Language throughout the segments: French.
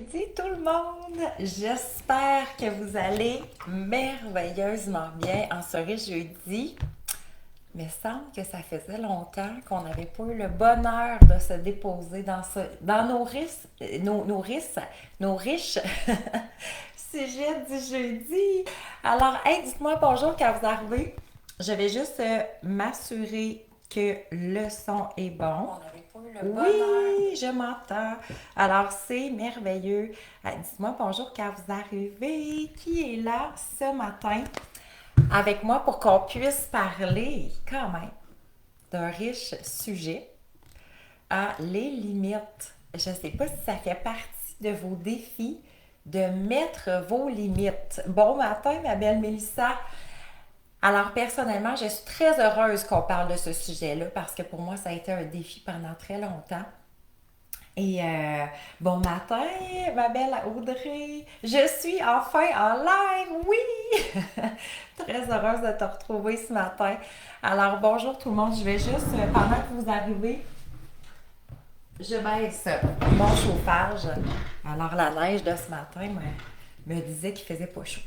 Jeudi tout le monde! J'espère que vous allez merveilleusement bien en ce jeudi. Mais il semble que ça faisait longtemps qu'on n'avait pas eu le bonheur de se déposer dans nos riches sujets du jeudi. Alors, hey, dites-moi bonjour quand vous arrivez. Je vais juste m'assurer que le son est bon. On n'avait pas eu le bonheur. Oui, je m'entends. Alors, c'est merveilleux. Dites-moi bonjour quand vous arrivez. Qui est là ce matin avec moi pour qu'on puisse parler quand même d'un riche sujet à les limites. Je ne sais pas si ça fait partie de vos défis de mettre vos limites. Bon matin, ma belle Mélissa. Alors, personnellement, je suis très heureuse qu'on parle de ce sujet-là parce que pour moi, ça a été un défi pendant très longtemps. Et bon matin, ma belle Audrey. Je suis enfin en live, oui! Très heureuse de te retrouver ce matin. Alors, bonjour tout le monde. Je vais juste, pendant que vous arrivez, je baisse mon chauffage. Alors, la neige de ce matin me disait qu'il faisait pas chaud.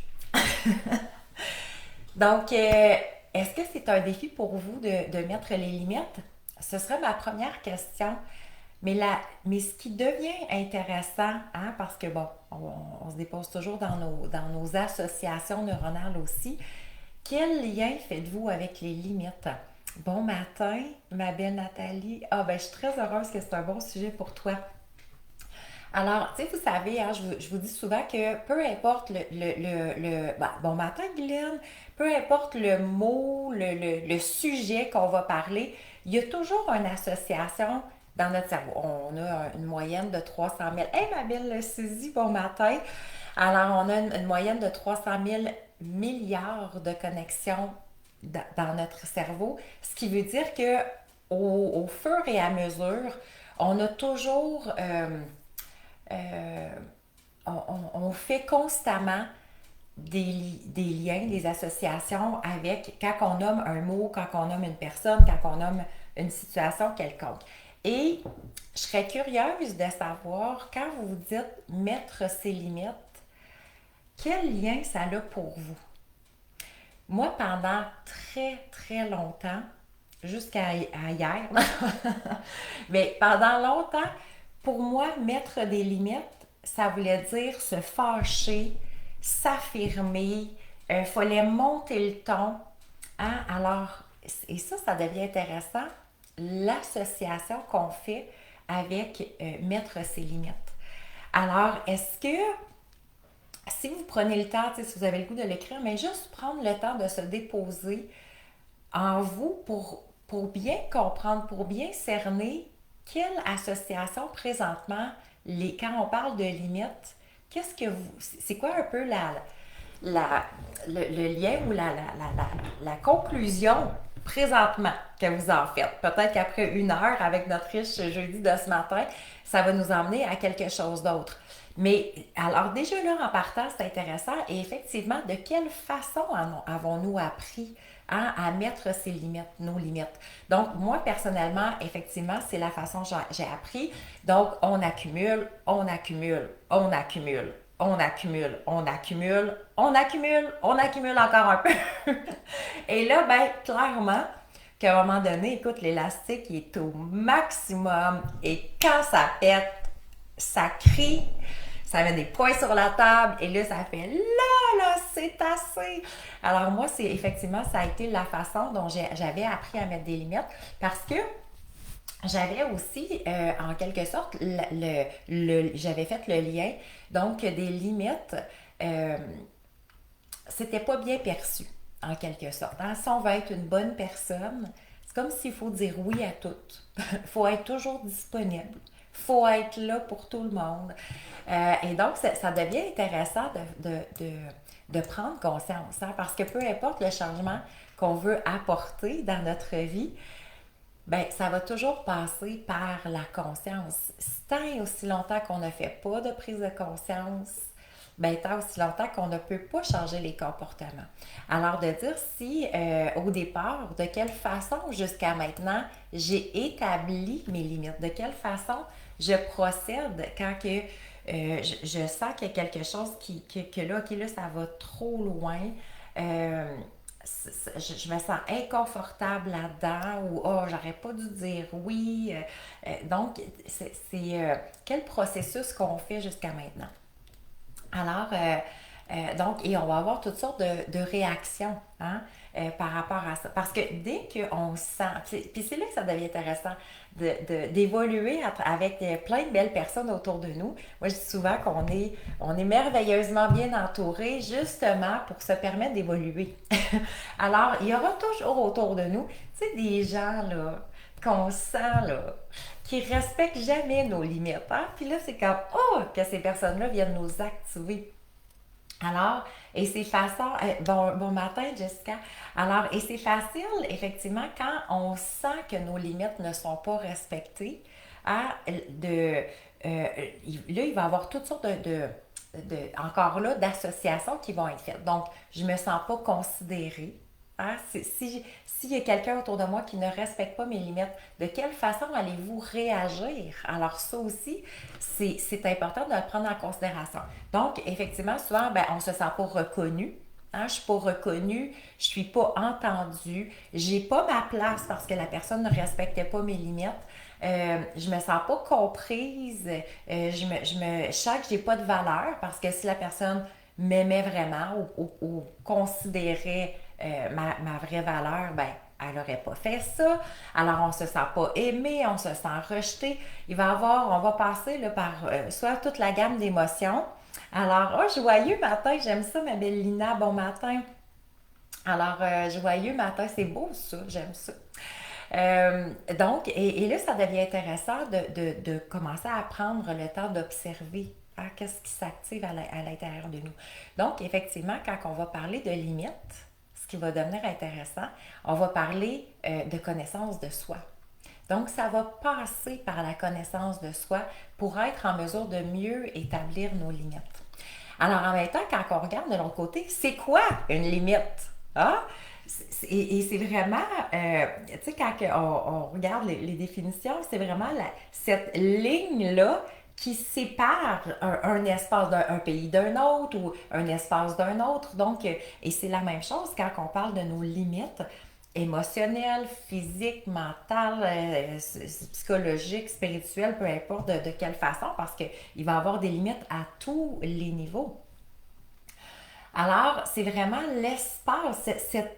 Donc, est-ce que c'est un défi pour vous de mettre les limites? Ce serait ma première question. Mais ce qui devient intéressant, hein, parce que bon, on se dépose toujours dans nos associations neuronales aussi, quel lien faites-vous avec les limites? Bon matin, ma belle Nathalie. Ah ben, je suis très heureuse que c'est un bon sujet pour toi. Alors, tu sais, vous savez, hein, je vous dis souvent que peu importe bon matin, Guylaine, peu importe le mot, le sujet qu'on va parler, il y a toujours une association dans notre cerveau. On a une moyenne de 300 000. Hey, ma belle Suzy, bon matin! Alors, on a une moyenne de 300 000 milliards de connexions dans notre cerveau, ce qui veut dire que au fur et à mesure, on a toujours euh, on fait constamment des liens, des associations avec quand on nomme un mot, quand on nomme une personne, quand on nomme une situation quelconque. Et je serais curieuse de savoir, quand vous vous dites mettre ses limites, quel lien ça a pour vous? Moi, pendant très, très longtemps, jusqu'à hier, mais pendant longtemps, pour moi, mettre des limites, ça voulait dire se fâcher, s'affirmer, il fallait monter le ton. Hein? Alors, et ça devient intéressant, l'association qu'on fait avec mettre ses limites. Alors, est-ce que si vous prenez le temps, si vous avez le goût de l'écrire, mais juste prendre le temps de se déposer en vous pour bien comprendre, pour bien cerner quelle association présentement, quand on parle de limites, c'est quoi un peu le lien ou la conclusion présentement que vous en faites? Peut-être qu'après une heure avec notre riche jeudi de ce matin, ça va nous emmener à quelque chose d'autre. Mais alors déjà là, en partant, c'est intéressant. Et effectivement, de quelle façon avons-nous appris à mettre ses limites, nos limites? Donc, moi, personnellement, effectivement, c'est la façon que j'ai appris. Donc, on accumule, on accumule, on accumule, on accumule, on accumule, on accumule, on accumule encore un peu. Et là, ben, clairement, qu'à un moment donné, écoute, l'élastique il est au maximum et quand ça pète, ça crie, ça met des points sur la table et là, ça fait là, c'est assez. Alors moi, c'est effectivement, ça a été la façon dont j'avais appris à mettre des limites parce que j'avais aussi, en quelque sorte, j'avais fait le lien, donc des limites, c'était pas bien perçu, en quelque sorte. Hein? Si on veut être une bonne personne, c'est comme s'il faut dire oui à tout. Il faut être toujours disponible. Il faut être là pour tout le monde. Et donc, ça devient intéressant de prendre conscience, hein? Parce que peu importe le changement qu'on veut apporter dans notre vie, ben, ça va toujours passer par la conscience. Tant et aussi longtemps qu'on ne fait pas de prise de conscience, ben, tant aussi longtemps qu'on ne peut pas changer les comportements. Alors, de dire si, au départ, de quelle façon jusqu'à maintenant, j'ai établi mes limites, de quelle façon je procède quand que je sens qu'il y a quelque chose que là, ok, là, ça va trop loin. Euh, je me sens inconfortable là-dedans ou oh, j'aurais pas dû dire oui. Donc, quel processus qu'on fait jusqu'à maintenant. Alors, donc, et on va avoir toutes sortes de réactions hein, par rapport à ça. Parce que dès qu'on sent, puis c'est là que ça devient intéressant d'évoluer avec plein de belles personnes autour de nous. Moi, je dis souvent on est merveilleusement bien entouré justement pour se permettre d'évoluer. Alors, il y aura toujours autour de nous, tu sais, des gens là, qu'on sent là, qui respectent jamais nos limites. Hein? Puis là, c'est comme, oh, que ces personnes-là viennent nous activer. Alors, et c'est facile, bon matin Jessica. Alors, et c'est facile, effectivement, quand on sent que nos limites ne sont pas respectées, hein, là, il va y avoir toutes sortes encore là, d'associations qui vont être faites. Donc, je ne me sens pas considérée. Hein, s'il y a quelqu'un autour de moi qui ne respecte pas mes limites, de quelle façon allez-vous réagir? Alors ça aussi, c'est important de le prendre en considération. Donc, effectivement, souvent, ben, on ne se sent pas reconnu. Hein, je ne suis pas reconnue, je ne suis pas entendue, j'ai pas ma place parce que la personne ne respectait pas mes limites. Je me sens pas comprise, je sens que j'ai pas de valeur parce que si la personne m'aimait vraiment ou considérait ma vraie valeur, ben, elle n'aurait pas fait ça. Alors, on se sent pas aimé, on se sent rejeté. On va passer là, par soit toute la gamme d'émotions. Alors, oh, joyeux matin, j'aime ça, ma belle Lina, bon matin. Alors, joyeux matin, c'est beau ça, j'aime ça. Donc, et là, ça devient intéressant de commencer à prendre le temps d'observer hein, qu'est-ce qui s'active à l'intérieur de nous. Donc, effectivement, quand on va parler de limites, ce qui va devenir intéressant, on va parler de connaissance de soi. Donc, ça va passer par la connaissance de soi pour être en mesure de mieux établir nos limites. Alors, en même temps, quand on regarde de l'autre côté, c'est quoi une limite? Ah? Et c'est vraiment, tu sais, quand on regarde les définitions, c'est vraiment cette ligne-là qui sépare un espace d'un pays d'un autre ou un espace d'un autre. Donc, et c'est la même chose quand on parle de nos limites émotionnelles, physiques, mentales, psychologiques, spirituelles, peu importe de quelle façon, parce qu'il va y avoir des limites à tous les niveaux. Alors, c'est vraiment l'espace,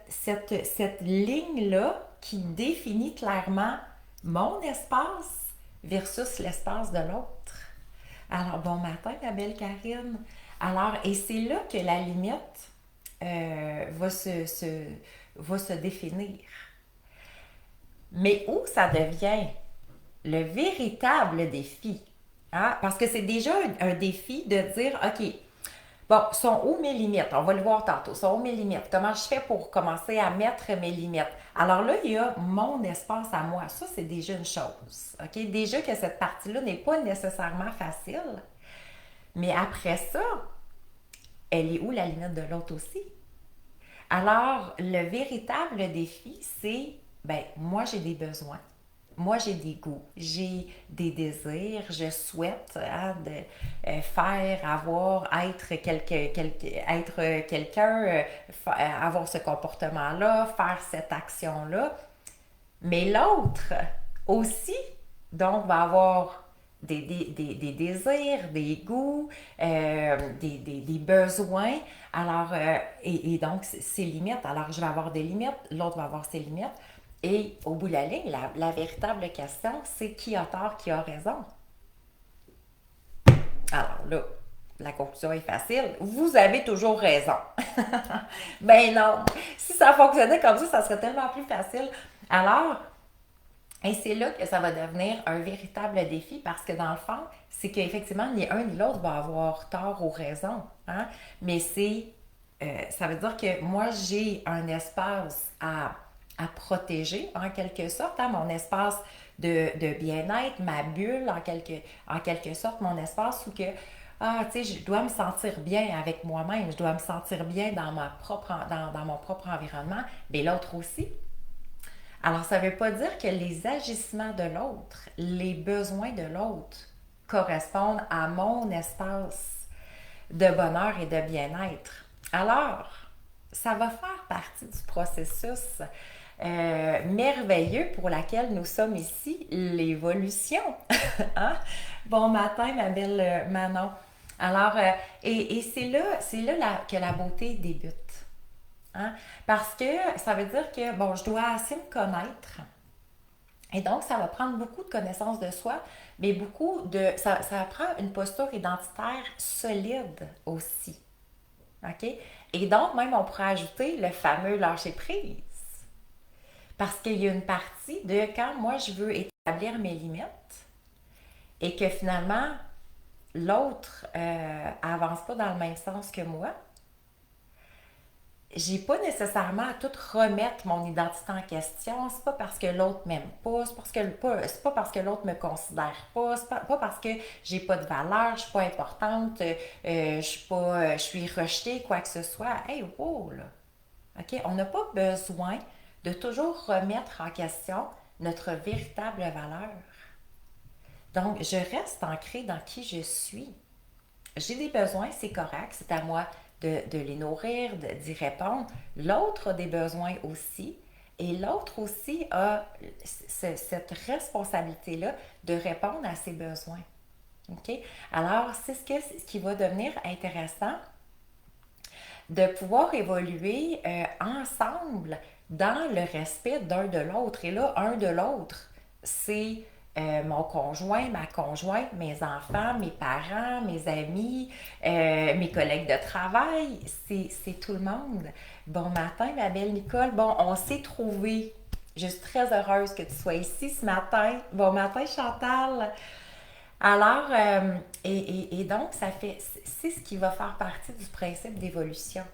cette ligne-là qui définit clairement mon espace versus l'espace de l'autre. Alors, bon matin, ma belle Karine. Alors, et c'est là que la limite va se définir. Mais où ça devient le véritable défi? Hein? Parce que c'est déjà un défi de dire, OK, bon, sont où mes limites? On va le voir tantôt. Sont où mes limites? Comment je fais pour commencer à mettre mes limites? Alors là, il y a mon espace à moi. Ça, c'est déjà une chose. OK? Déjà que cette partie-là n'est pas nécessairement facile. Mais après ça, elle est où la limite de l'autre aussi? Alors, le véritable défi, c'est, ben, moi, j'ai des besoins. Moi, j'ai des goûts, j'ai des désirs, je souhaite hein, faire, avoir, être quelqu'un, avoir ce comportement-là, faire cette action-là. Mais l'autre aussi, donc, va avoir des désirs, des goûts, des besoins. Alors, et donc, ses limites. Alors, je vais avoir des limites, l'autre va avoir ses limites. Et au bout de la ligne, la véritable question, c'est qui a tort, qui a raison. Alors là, la conclusion est facile. Vous avez toujours raison. Ben non. Si ça fonctionnait comme ça serait tellement plus facile. Alors, et c'est là que ça va devenir un véritable défi parce que dans le fond, c'est qu'effectivement, ni un ni l'autre va avoir tort ou raison. Hein? Mais ça veut dire que moi, j'ai un espace à protéger en quelque sorte, hein, mon espace de bien-être, ma bulle en quelque sorte, mon espace où que, ah, tu sais, je dois me sentir bien avec moi-même, je dois me sentir bien dans mon propre environnement, mais l'autre aussi. Alors, ça ne veut pas dire que les agissements de l'autre, les besoins de l'autre correspondre à mon espace de bonheur et de bien-être. Alors, ça va faire partie du processus merveilleux pour laquelle nous sommes ici, l'évolution. Hein? Bon matin, ma belle Manon. Alors, et c'est là que la beauté débute. Hein? Parce que ça veut dire que, bon, je dois assez me connaître. Et donc, ça va prendre beaucoup de connaissances de soi, mais ça prend une posture identitaire solide aussi. OK? Et donc, même, on pourrait ajouter le fameux lâcher prise. Parce qu'il y a une partie de quand moi, je veux établir mes limites et que finalement, l'autre avance pas dans le même sens que moi, j'ai pas nécessairement à tout remettre mon identité en question. C'est pas parce que l'autre m'aime pas, c'est pas parce que l'autre me considère pas, c'est pas parce que j'ai pas de valeur, je suis pas importante, je suis rejetée, quoi que ce soit. Hey, wow, là. OK? On n'a pas besoin de toujours remettre en question notre véritable valeur. Donc, je reste ancrée dans qui je suis. J'ai des besoins, c'est correct, c'est à moi de les nourrir, d'y répondre. L'autre a des besoins aussi, et l'autre aussi a cette responsabilité-là de répondre à ses besoins. OK? Alors, c'est ce qui va devenir intéressant de pouvoir évoluer ensemble dans le respect d'un de l'autre. Et là, un de l'autre, c'est mon conjoint, ma conjointe, mes enfants, mes parents, mes amis, mes collègues de travail, c'est tout le monde. Bon matin, ma belle Nicole. Bon, on s'est trouvés. Je suis très heureuse que tu sois ici ce matin. Bon matin, Chantal. Alors, donc, c'est ce qui va faire partie du principe d'évolution.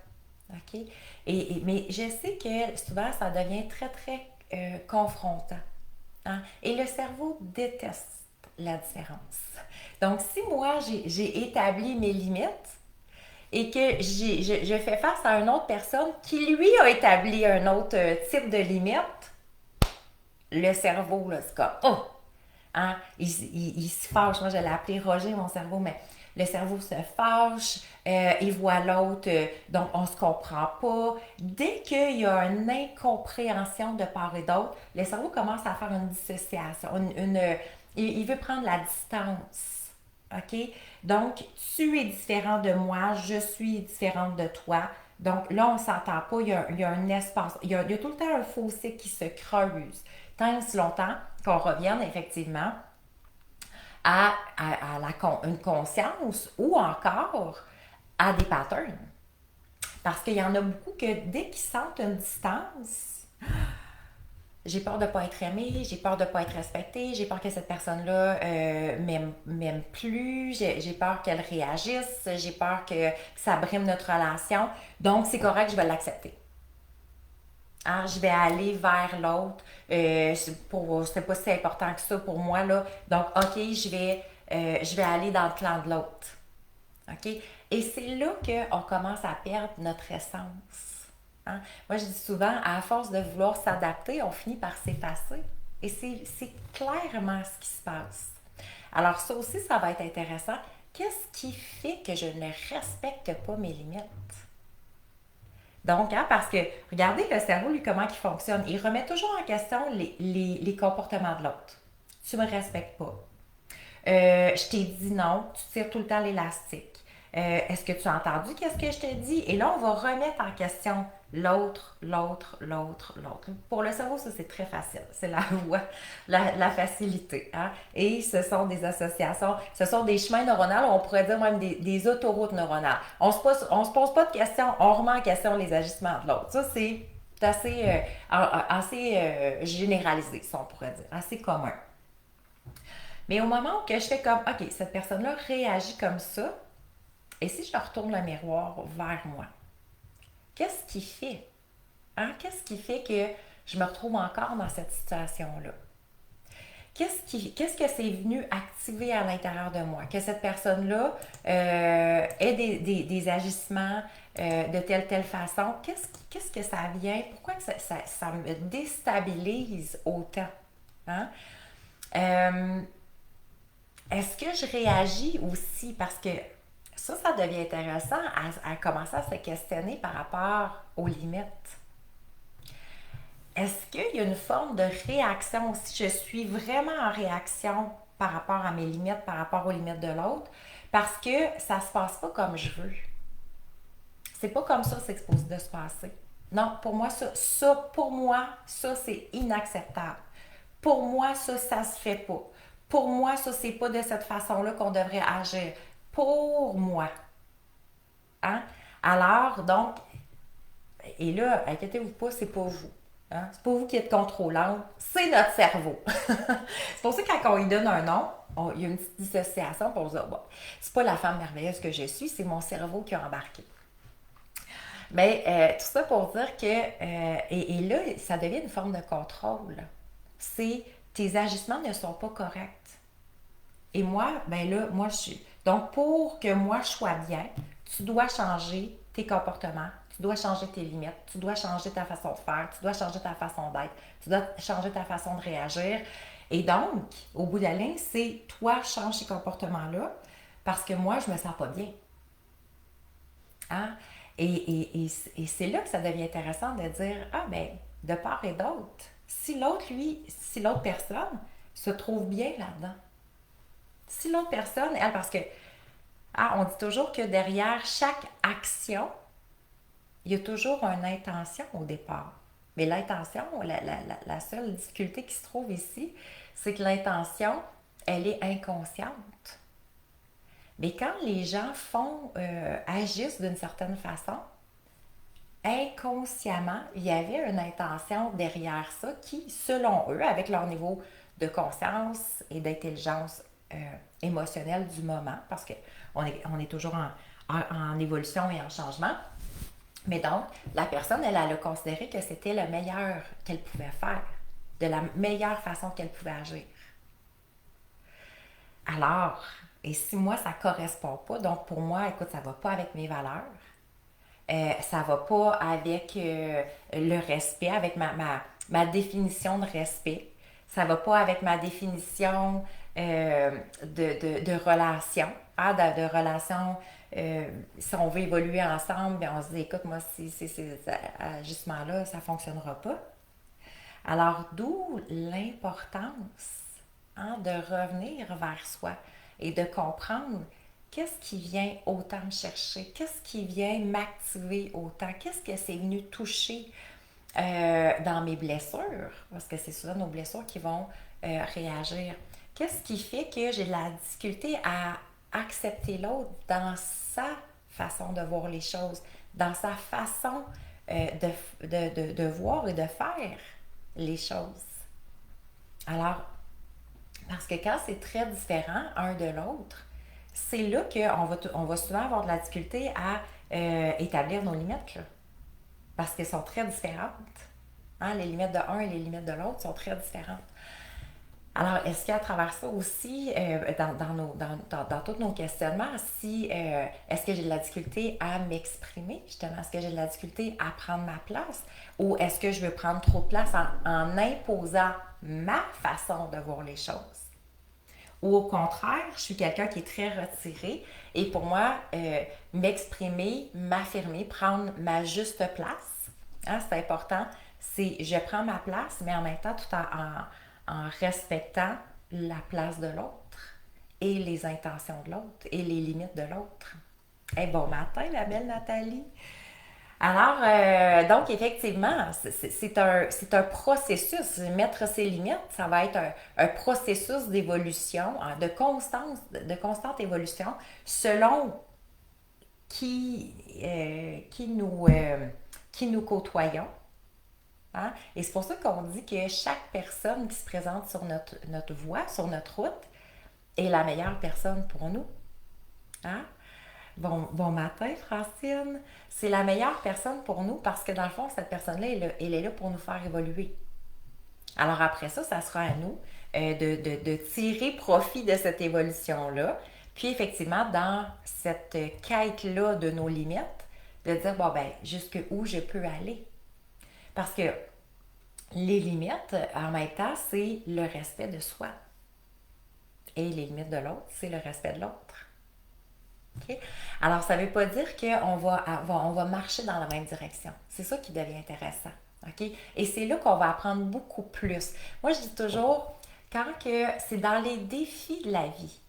OK? Mais je sais que souvent, ça devient très, très confrontant. Hein? Et le cerveau déteste la différence. Donc, si moi, j'ai établi mes limites et que je fais face à une autre personne qui, lui, a établi un autre type de limite, le cerveau, là, c'est comme, oh! Hein? Il se fâche. Moi, je l'ai appelé Roger, mon cerveau, mais le cerveau se fâche, il voit l'autre, donc on se comprend pas. Dès qu'il y a une incompréhension de part et d'autre, le cerveau commence à faire une dissociation. Il veut prendre la distance. OK? Donc, tu es différent de moi, je suis différente de toi. Donc là, on ne s'entend pas, il y a un espace, il y a tout le temps un fossé qui se creuse. Tant et si longtemps qu'on revienne effectivement une conscience ou encore à des patterns. Parce qu'il y en a beaucoup que dès qu'ils sentent une distance, j'ai peur de ne pas être aimée, j'ai peur de ne pas être respectée, j'ai peur que cette personne-là m'aime plus, j'ai peur qu'elle réagisse, j'ai peur que ça brime notre relation. Donc, c'est correct, je vais l'accepter. Hein, je vais aller vers l'autre. C'est pas si important que ça pour moi, là. Donc, OK, je vais aller dans le clan de l'autre. OK? Et c'est là qu'on commence à perdre notre essence. Hein? Moi, je dis souvent, à force de vouloir s'adapter, on finit par s'effacer. Et c'est clairement ce qui se passe. Alors, ça aussi, ça va être intéressant. Qu'est-ce qui fait que je ne respecte pas mes limites? Donc, hein, parce que regardez le cerveau, lui, comment il fonctionne. Il remet toujours en question les comportements de l'autre. Tu ne me respectes pas. Je t'ai dit non, tu tires tout le temps l'élastique. Est-ce que tu as entendu qu'est-ce que je te dis? Et là, on va remettre en question l'autre. Pour le cerveau, ça, c'est très facile. C'est la voie, la facilité. Hein? Et ce sont des associations, ce sont des chemins neuronaux, on pourrait dire même des autoroutes neuronales. On se pose pas de questions, on remet en question les agissements de l'autre. Ça, c'est assez généralisé, ça, on pourrait dire, assez commun. Mais au moment où que je fais comme, OK, cette personne-là réagit comme ça, et si je retourne le miroir vers moi, qu'est-ce qui fait? Hein? Qu'est-ce qui fait que je me retrouve encore dans cette situation-là? Qu'est-ce que c'est venu activer à l'intérieur de moi? Que cette personne-là ait des agissements de telle façon. Qu'est-ce que ça vient? Pourquoi que ça me déstabilise autant? Hein? Est-ce que je réagis aussi? Parce que ça devient intéressant à commencer à se questionner par rapport aux limites. Est-ce qu'il y a une forme de réaction aussi? Je suis vraiment en réaction par rapport à mes limites, par rapport aux limites de l'autre, parce que ça se passe pas comme je veux. C'est pas comme ça que c'est supposé de se passer. Non, pour moi, pour moi, ça, c'est inacceptable. Pour moi, ça se fait pas. Pour moi, ça, c'est pas de cette façon-là qu'on devrait agir. Pour moi. Hein? Alors, donc, et là, inquiétez-vous pas, c'est pas vous. Hein? C'est pas vous qui êtes contrôlante, c'est notre cerveau. C'est pour ça que quand on lui donne un nom, il y a une petite dissociation pour dire, bon, c'est pas la femme merveilleuse que je suis, c'est mon cerveau qui a embarqué. Mais tout ça pour dire que, et là, ça devient une forme de contrôle. C'est tes agissements ne sont pas corrects. Et moi, ben là, moi, je suis. Donc, pour que moi, je sois bien, tu dois changer tes comportements, tu dois changer tes limites, tu dois changer ta façon de faire, tu dois changer ta façon d'être, tu dois changer ta façon de réagir. Et donc, au bout de la ligne, c'est toi, change ces comportements-là parce que moi, je me sens pas bien. Hein? Et c'est là que ça devient intéressant de dire, ah ben, de part et d'autre, si l'autre, lui, si l'autre personne se trouve bien là-dedans, si l'autre personne, elle, parce que, on dit toujours que derrière chaque action, il y a toujours une intention au départ. Mais l'intention, la seule difficulté qui se trouve ici, c'est que l'intention, elle est inconsciente. Mais quand les gens agissent d'une certaine façon, inconsciemment, il y avait une intention derrière ça qui, selon eux, avec leur niveau de conscience et d'intelligence émotionnelle du moment, parce qu'on est toujours en évolution et en changement, mais donc, la personne, elle a considéré que c'était le meilleur qu'elle pouvait faire, de la meilleure façon qu'elle pouvait agir. Alors, et si moi, ça ne correspond pas, donc pour moi, écoute, ça ne va pas avec mes valeurs, ça va pas avec le respect, avec ma définition de respect. Ça va pas avec ma définition de relation. Ah, de relation, si on veut évoluer ensemble, bien on se dit, écoute, moi, si ces ajustements-là, ça ne fonctionnera pas. Alors, d'où l'importance, hein, de revenir vers soi et de comprendre qu'est-ce qui vient autant me chercher, qu'est-ce qui vient m'activer autant, qu'est-ce que c'est venu toucher dans mes blessures, parce que c'est souvent nos blessures qui vont réagir. Qu'est-ce qui fait que j'ai de la difficulté à accepter l'autre dans sa façon de voir les choses, dans sa façon de voir et de faire les choses. Alors, parce que quand c'est très différent un de l'autre, c'est là qu'on va souvent avoir de la difficulté à établir nos limites, là, parce qu'elles sont très différentes. Hein, les limites de un et les limites de l'autre sont très différentes. Alors, est-ce qu'à travers ça aussi, dans tous nos questionnements, est-ce que j'ai de la difficulté à m'exprimer, justement, est-ce que j'ai de la difficulté à prendre ma place, ou est-ce que je veux prendre trop de place en imposant ma façon de voir les choses? Ou au contraire, je suis quelqu'un qui est très retiré et pour moi, m'exprimer, m'affirmer, prendre ma juste place, hein, c'est important, c'est je prends ma place, mais en même temps, tout en respectant la place de l'autre et les intentions de l'autre et les limites de l'autre. Hey, bon matin, la belle Nathalie! Alors, donc, effectivement, c'est un processus. Mettre ses limites, ça va être un processus d'évolution, hein, de constante évolution, selon qui, euh, qui, nous, euh, qui nous côtoyons. Hein. Et c'est pour ça qu'on dit que chaque personne qui se présente sur notre voie, sur notre route, est la meilleure personne pour nous. Hein? Bon matin, Francine. C'est la meilleure personne pour nous parce que dans le fond, cette personne-là, elle est là pour nous faire évoluer. Alors après ça, ça sera à nous de tirer profit de cette évolution-là. Puis effectivement, dans cette quête-là de nos limites, de dire, bon ben, jusqu'où je peux aller. Parce que les limites, en même temps, c'est le respect de soi. et les limites de l'autre, c'est le respect de l'autre. OK? Alors, ça ne veut pas dire on va marcher dans la même direction. C'est ça qui devient intéressant. OK? Et c'est là qu'on va apprendre beaucoup plus. Moi, je dis toujours, quand que c'est dans les défis de la vie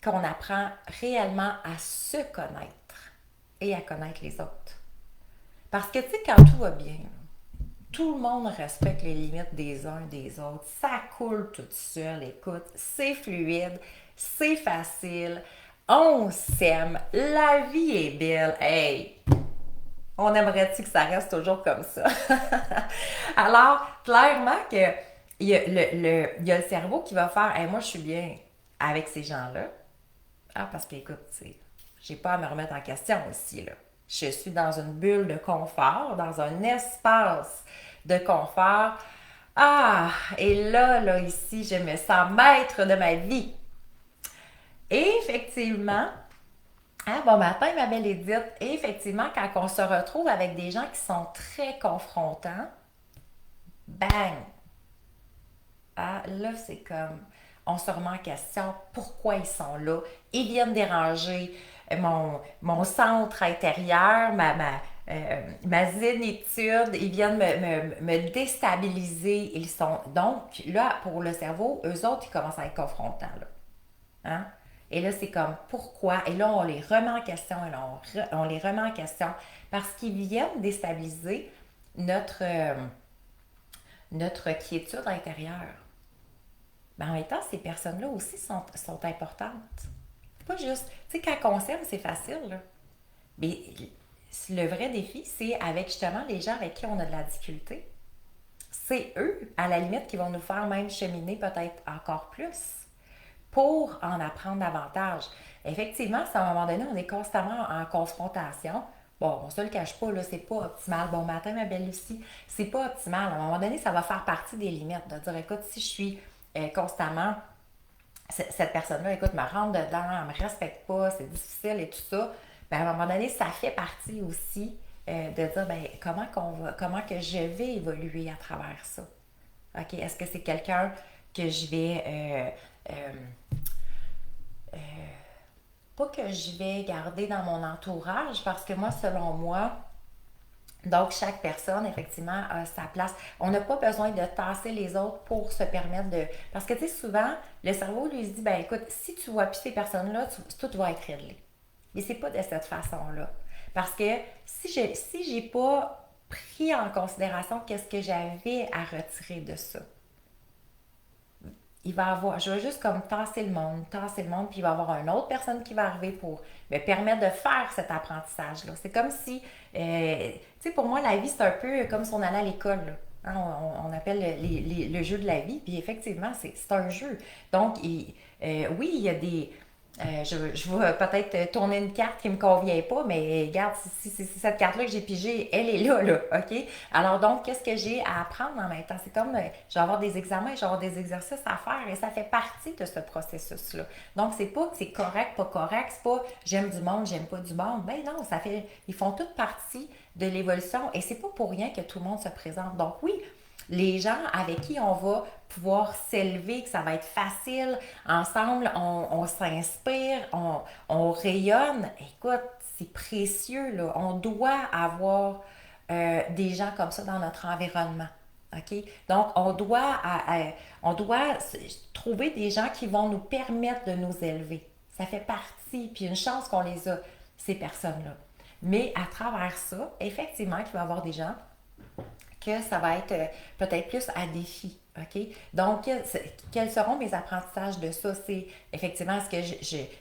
qu'on apprend réellement à se connaître et à connaître les autres. Parce que, tu sais, quand tout va bien, tout le monde respecte les limites des uns des autres. Ça coule tout seul, écoute, c'est fluide, c'est facile, on s'aime, la vie est belle. Hey, on aimerait-tu que ça reste toujours comme ça? Alors, clairement que il y a le cerveau qui va faire hey, moi, je suis bien avec ces gens-là. Ah, parce que, écoute, j'ai pas à me remettre en question aussi, là. Je suis dans une bulle de confort, dans un espace de confort. Ah, et là, ici, je me sens maître de ma vie. Et effectivement, hein, bon matin, ma belle Édith. Et effectivement, quand on se retrouve avec des gens qui sont très confrontants, bang! Ah, là, c'est comme, on se remet en question pourquoi ils sont là. Ils viennent déranger mon centre intérieur, ma zénitude. Ils viennent me déstabiliser. Ils sont, donc, là, pour le cerveau, eux autres, ils commencent à être confrontants. Là. Hein? Et là, c'est comme pourquoi. Et là, on les remet en question. Et là, on les remet en question parce qu'ils viennent déstabiliser notre quiétude intérieure. Mais en même temps, ces personnes-là aussi sont importantes. Pas juste, tu sais, quand on s'aime, c'est facile, là. Mais le vrai défi, c'est avec justement les gens avec qui on a de la difficulté. C'est eux, à la limite, qui vont nous faire même cheminer peut-être encore plus pour en apprendre davantage. Effectivement, si à un moment donné, on est constamment en confrontation, bon, on se le cache pas, là, c'est pas optimal. Bon matin, ma belle Lucie, c'est pas optimal. À un moment donné, ça va faire partie des limites. De dire, écoute, si je suis constamment, cette personne-là, écoute, me rentre dedans, elle me respecte pas, c'est difficile et tout ça, ben, à un moment donné, ça fait partie aussi de dire, ben, comment que je vais évoluer à travers ça. OK, est-ce que c'est quelqu'un que je vais euh, pas que je vais garder dans mon entourage parce que moi, selon moi, donc chaque personne, effectivement, a sa place. On n'a pas besoin de tasser les autres pour se permettre de... Parce que, tu sais, souvent, le cerveau lui se dit, ben écoute, si tu vois plus ces personnes-là, tout va être réglé. Mais c'est pas de cette façon-là. Parce que si j'ai pas pris en considération qu'est-ce que j'avais à retirer de ça, il va avoir, je vais juste comme tasser le monde, puis il va y avoir une autre personne qui va arriver pour me permettre de faire cet apprentissage-là. C'est comme si, tu sais, pour moi, la vie, c'est un peu comme si on allait à l'école, là. Hein, on appelle le jeu de la vie, puis effectivement, c'est un jeu. Donc, oui, il y a des, je vais peut-être tourner une carte qui ne me convient pas, mais regarde, si cette carte-là que j'ai pigée, elle est là, OK? Alors donc, qu'est-ce que j'ai à apprendre en même temps? C'est comme, je vais avoir des examens, je vais avoir des exercices à faire et ça fait partie de ce processus-là. Donc, c'est pas que c'est correct, pas correct, c'est pas j'aime du monde, j'aime pas du monde. Ben non, ils font toute partie de l'évolution et c'est pas pour rien que tout le monde se présente. Donc oui, les gens avec qui on va pouvoir s'élever, que ça va être facile. Ensemble, on s'inspire, on rayonne. Écoute, c'est précieux, là. On doit avoir des gens comme ça dans notre environnement. OK? Donc, on doit trouver des gens qui vont nous permettre de nous élever. Ça fait partie, puis une chance qu'on les a, ces personnes-là. Mais à travers ça, effectivement, il va y avoir des gens que ça va être peut-être plus à défi. OK? Donc, quels seront mes apprentissages de ça? C'est effectivement ce que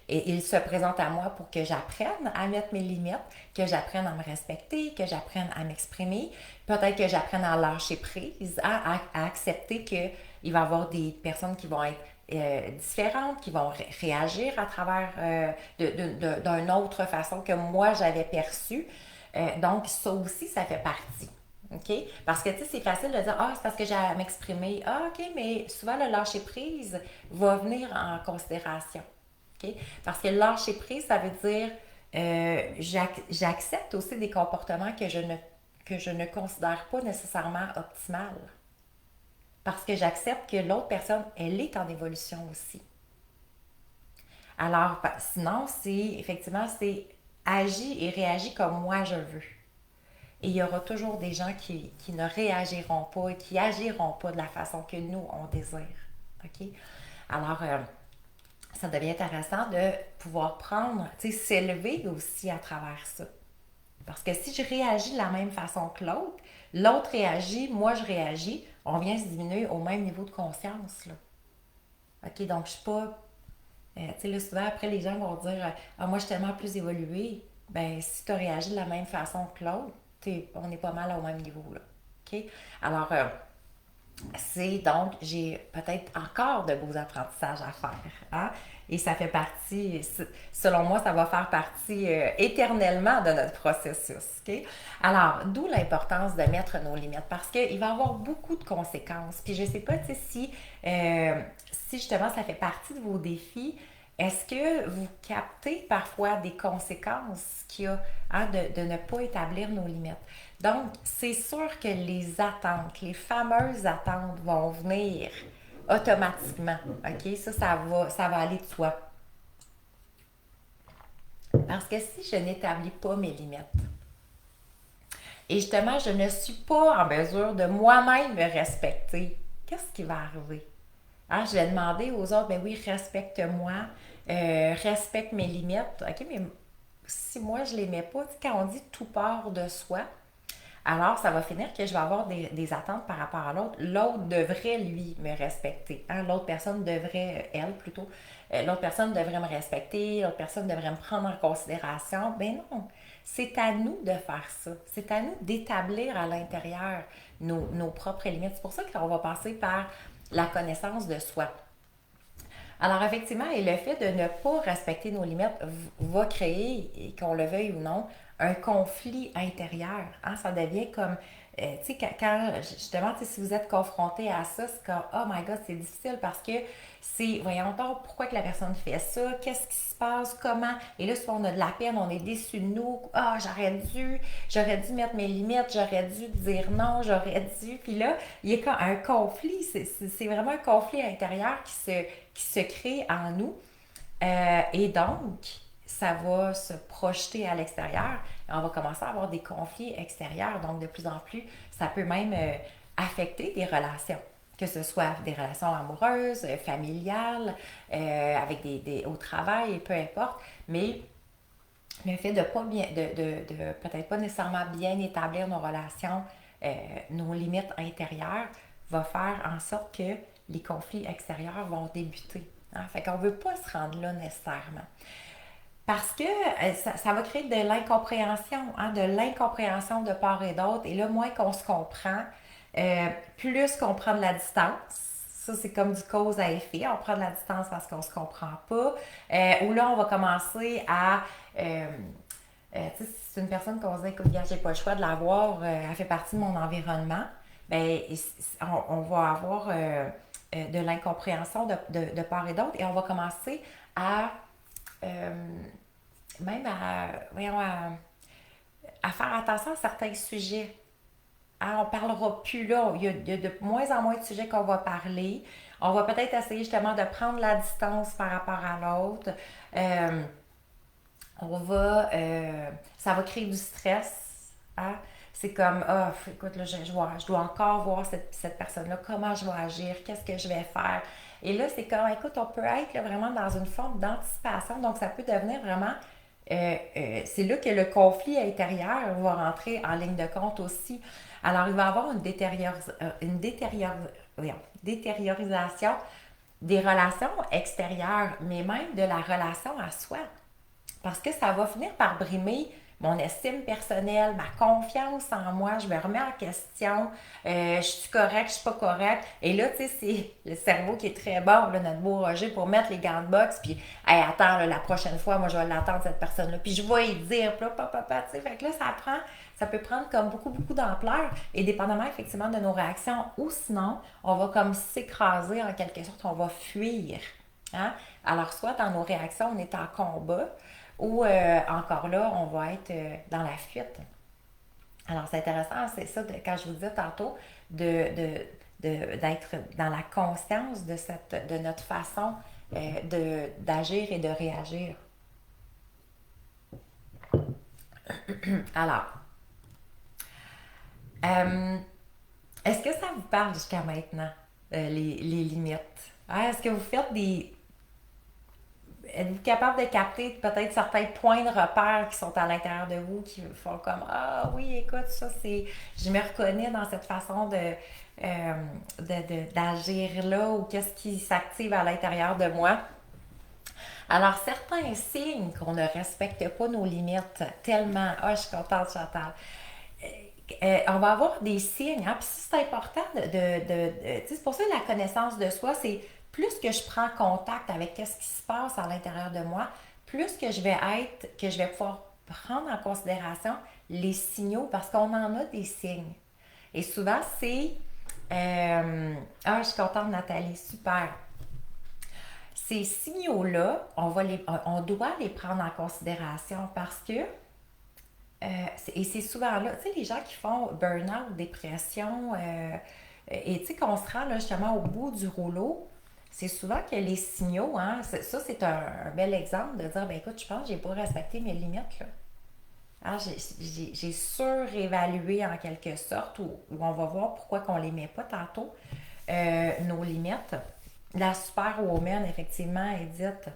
il se présente à moi pour que j'apprenne à mettre mes limites, que j'apprenne à me respecter, que j'apprenne à m'exprimer, peut-être que j'apprenne à lâcher prise, à accepter qu'il va y avoir des personnes qui vont être différentes, qui vont réagir à travers d'une autre façon que moi j'avais perçue. Donc, ça aussi, ça fait partie. OK? Parce que, tu sais, c'est facile de dire, ah, c'est parce que j'ai à m'exprimer. Ah, OK, mais souvent, le lâcher prise va venir en considération. OK? Parce que lâcher prise, ça veut dire, j'accepte aussi des comportements que je ne considère pas nécessairement optimales. Parce que j'accepte que l'autre personne, elle est en évolution aussi. Alors, sinon, c'est agis et réagis comme moi je veux. Et il y aura toujours des gens qui ne réagiront pas et qui agiront pas de la façon que nous, on désire. OK? Alors, ça devient intéressant de pouvoir prendre, tu sais, s'élever aussi à travers ça. Parce que si je réagis de la même façon que l'autre, l'autre réagit, moi je réagis, on vient se diminuer au même niveau de conscience. Là. OK, donc je suis pas. Tu sais, là, souvent, après, les gens vont dire ah, moi, je suis tellement plus évoluée. Ben, si tu as réagi de la même façon que l'autre, on est pas mal au même niveau. Là. OK? Alors, c'est donc, j'ai peut-être encore de beaux apprentissages à faire. Hein? Et ça fait partie, selon moi, ça va faire partie éternellement de notre processus. OK? Alors, d'où l'importance de mettre nos limites parce qu'il va y avoir beaucoup de conséquences. Puis je ne sais pas si justement ça fait partie de vos défis. Est-ce que vous captez parfois des conséquences qu'il y a hein, de ne pas établir nos limites? Donc, c'est sûr que les attentes, les fameuses attentes vont venir automatiquement. OK? Ça va aller de soi. Parce que si je n'établis pas mes limites, et justement, je ne suis pas en mesure de moi-même me respecter, qu'est-ce qui va arriver? Hein, je vais demander aux autres, ben oui, respecte-moi, respecte mes limites. OK, mais si moi je les mets pas, quand on dit tout part de soi, alors ça va finir que je vais avoir des attentes par rapport à l'autre. L'autre devrait, lui, me respecter. Hein? L'autre personne devrait, elle plutôt, l'autre personne devrait me respecter, l'autre personne devrait me prendre en considération. Ben non, c'est à nous de faire ça. C'est à nous d'établir à l'intérieur nos propres limites. C'est pour ça qu'on va passer par la connaissance de soi. Alors effectivement, et le fait de ne pas respecter nos limites va créer, qu'on le veuille ou non, un conflit intérieur. Hein? Ça devient comme, tu sais, quand justement, si vous êtes confronté à ça, c'est comme, oh my god, c'est difficile parce que c'est, voyons donc, pourquoi que la personne fait ça, qu'est-ce qui se passe, comment, et là, souvent on a de la peine, on est déçu de nous, ah, j'aurais dû mettre mes limites, j'aurais dû dire non, j'aurais dû, puis là, il y a un conflit, c'est vraiment un conflit intérieur qui se crée en nous. Et donc, ça va se projeter à l'extérieur et on va commencer à avoir des conflits extérieurs. Donc, de plus en plus, ça peut même affecter des relations, que ce soit des relations amoureuses, familiales, avec au travail, peu importe. Mais le fait de pas bien, de peut-être pas nécessairement bien établir nos relations, nos limites intérieures, va faire en sorte que les conflits extérieurs vont débuter. Hein? Fait qu'on ne veut pas se rendre là nécessairement. Parce que ça va créer de l'incompréhension, hein, de l'incompréhension de part et d'autre. Et là, moins qu'on se comprend, plus qu'on prend de la distance. Ça, c'est comme du cause à effet. On prend de la distance parce qu'on ne se comprend pas. Ou là, on va commencer à... tu sais, si c'est une personne qu'on se dit, écoute, j'ai pas le choix de l'avoir, elle fait partie de mon environnement, ben, on va avoir de l'incompréhension de part et d'autre et on va commencer à euh, même voyons, à faire attention à certains sujets. Hein, on ne parlera plus là. Il y a de moins en moins de sujets qu'on va parler. On va peut-être essayer justement de prendre la distance par rapport à l'autre. Euh, ça va créer du stress. Hein? C'est comme, ah, écoute, là, je dois encore voir cette personne-là, comment je vais agir, qu'est-ce que je vais faire. Et là, c'est comme, écoute, on peut être là, vraiment dans une forme d'anticipation, donc ça peut devenir vraiment, c'est là que le conflit intérieur va rentrer en ligne de compte aussi. Alors, il va y avoir une détériorisation des relations extérieures, mais même de la relation à soi. Parce que ça va finir par brimer mon estime personnelle, ma confiance en moi, je me remets en question, je suis correcte, je suis pas correcte. Et là, tu sais, c'est le cerveau qui est très bon, là, notre beau Roger, pour mettre les gants de boxe, puis, hey, attends, là, la prochaine fois, moi, je vais l'attendre, cette personne-là, puis je vais y dire, puis là, papa, tu sais, fait que là, ça peut prendre comme beaucoup, beaucoup d'ampleur, et dépendamment, effectivement, de nos réactions, ou sinon, on va comme s'écraser, en quelque sorte, on va fuir. Hein? Alors, soit dans nos réactions, on est en combat, ou encore là, on va être dans la fuite. Alors, c'est intéressant, c'est ça, quand je vous disais tantôt, d'être dans la conscience de notre façon d'agir et de réagir. Alors, euh, est-ce que ça vous parle jusqu'à maintenant, les limites? Hein, est-ce que vous faites des... Êtes-vous capable de capter peut-être certains points de repère qui sont à l'intérieur de vous, qui font comme ah oui, écoute, ça c'est. Je me reconnais dans cette façon d'agir là ou qu'est-ce qui s'active à l'intérieur de moi. Alors, certains signes qu'on ne respecte pas nos limites tellement. Ah, je suis contente, Chantal. On va avoir des signes, hein, puis c'est important c'est pour ça que la connaissance de soi, c'est plus que je prends contact avec ce qui se passe à l'intérieur de moi, plus que je vais pouvoir prendre en considération les signaux, parce qu'on en a des signes. Et souvent, c'est ah, je suis contente, Nathalie, super. Ces signaux-là, on doit les prendre en considération parce que et c'est souvent là, tu sais, les gens qui font burn-out, dépression, et tu sais, qu'on se rend là, justement au bout du rouleau, c'est souvent que les signaux, hein, ça c'est un bel exemple de dire, ben écoute, je pense que j'ai pas respecté mes limites, là. Ah, j'ai surévalué en quelque sorte, ou on va voir pourquoi qu'on les met pas tantôt, nos limites. La superwoman, effectivement, Edith,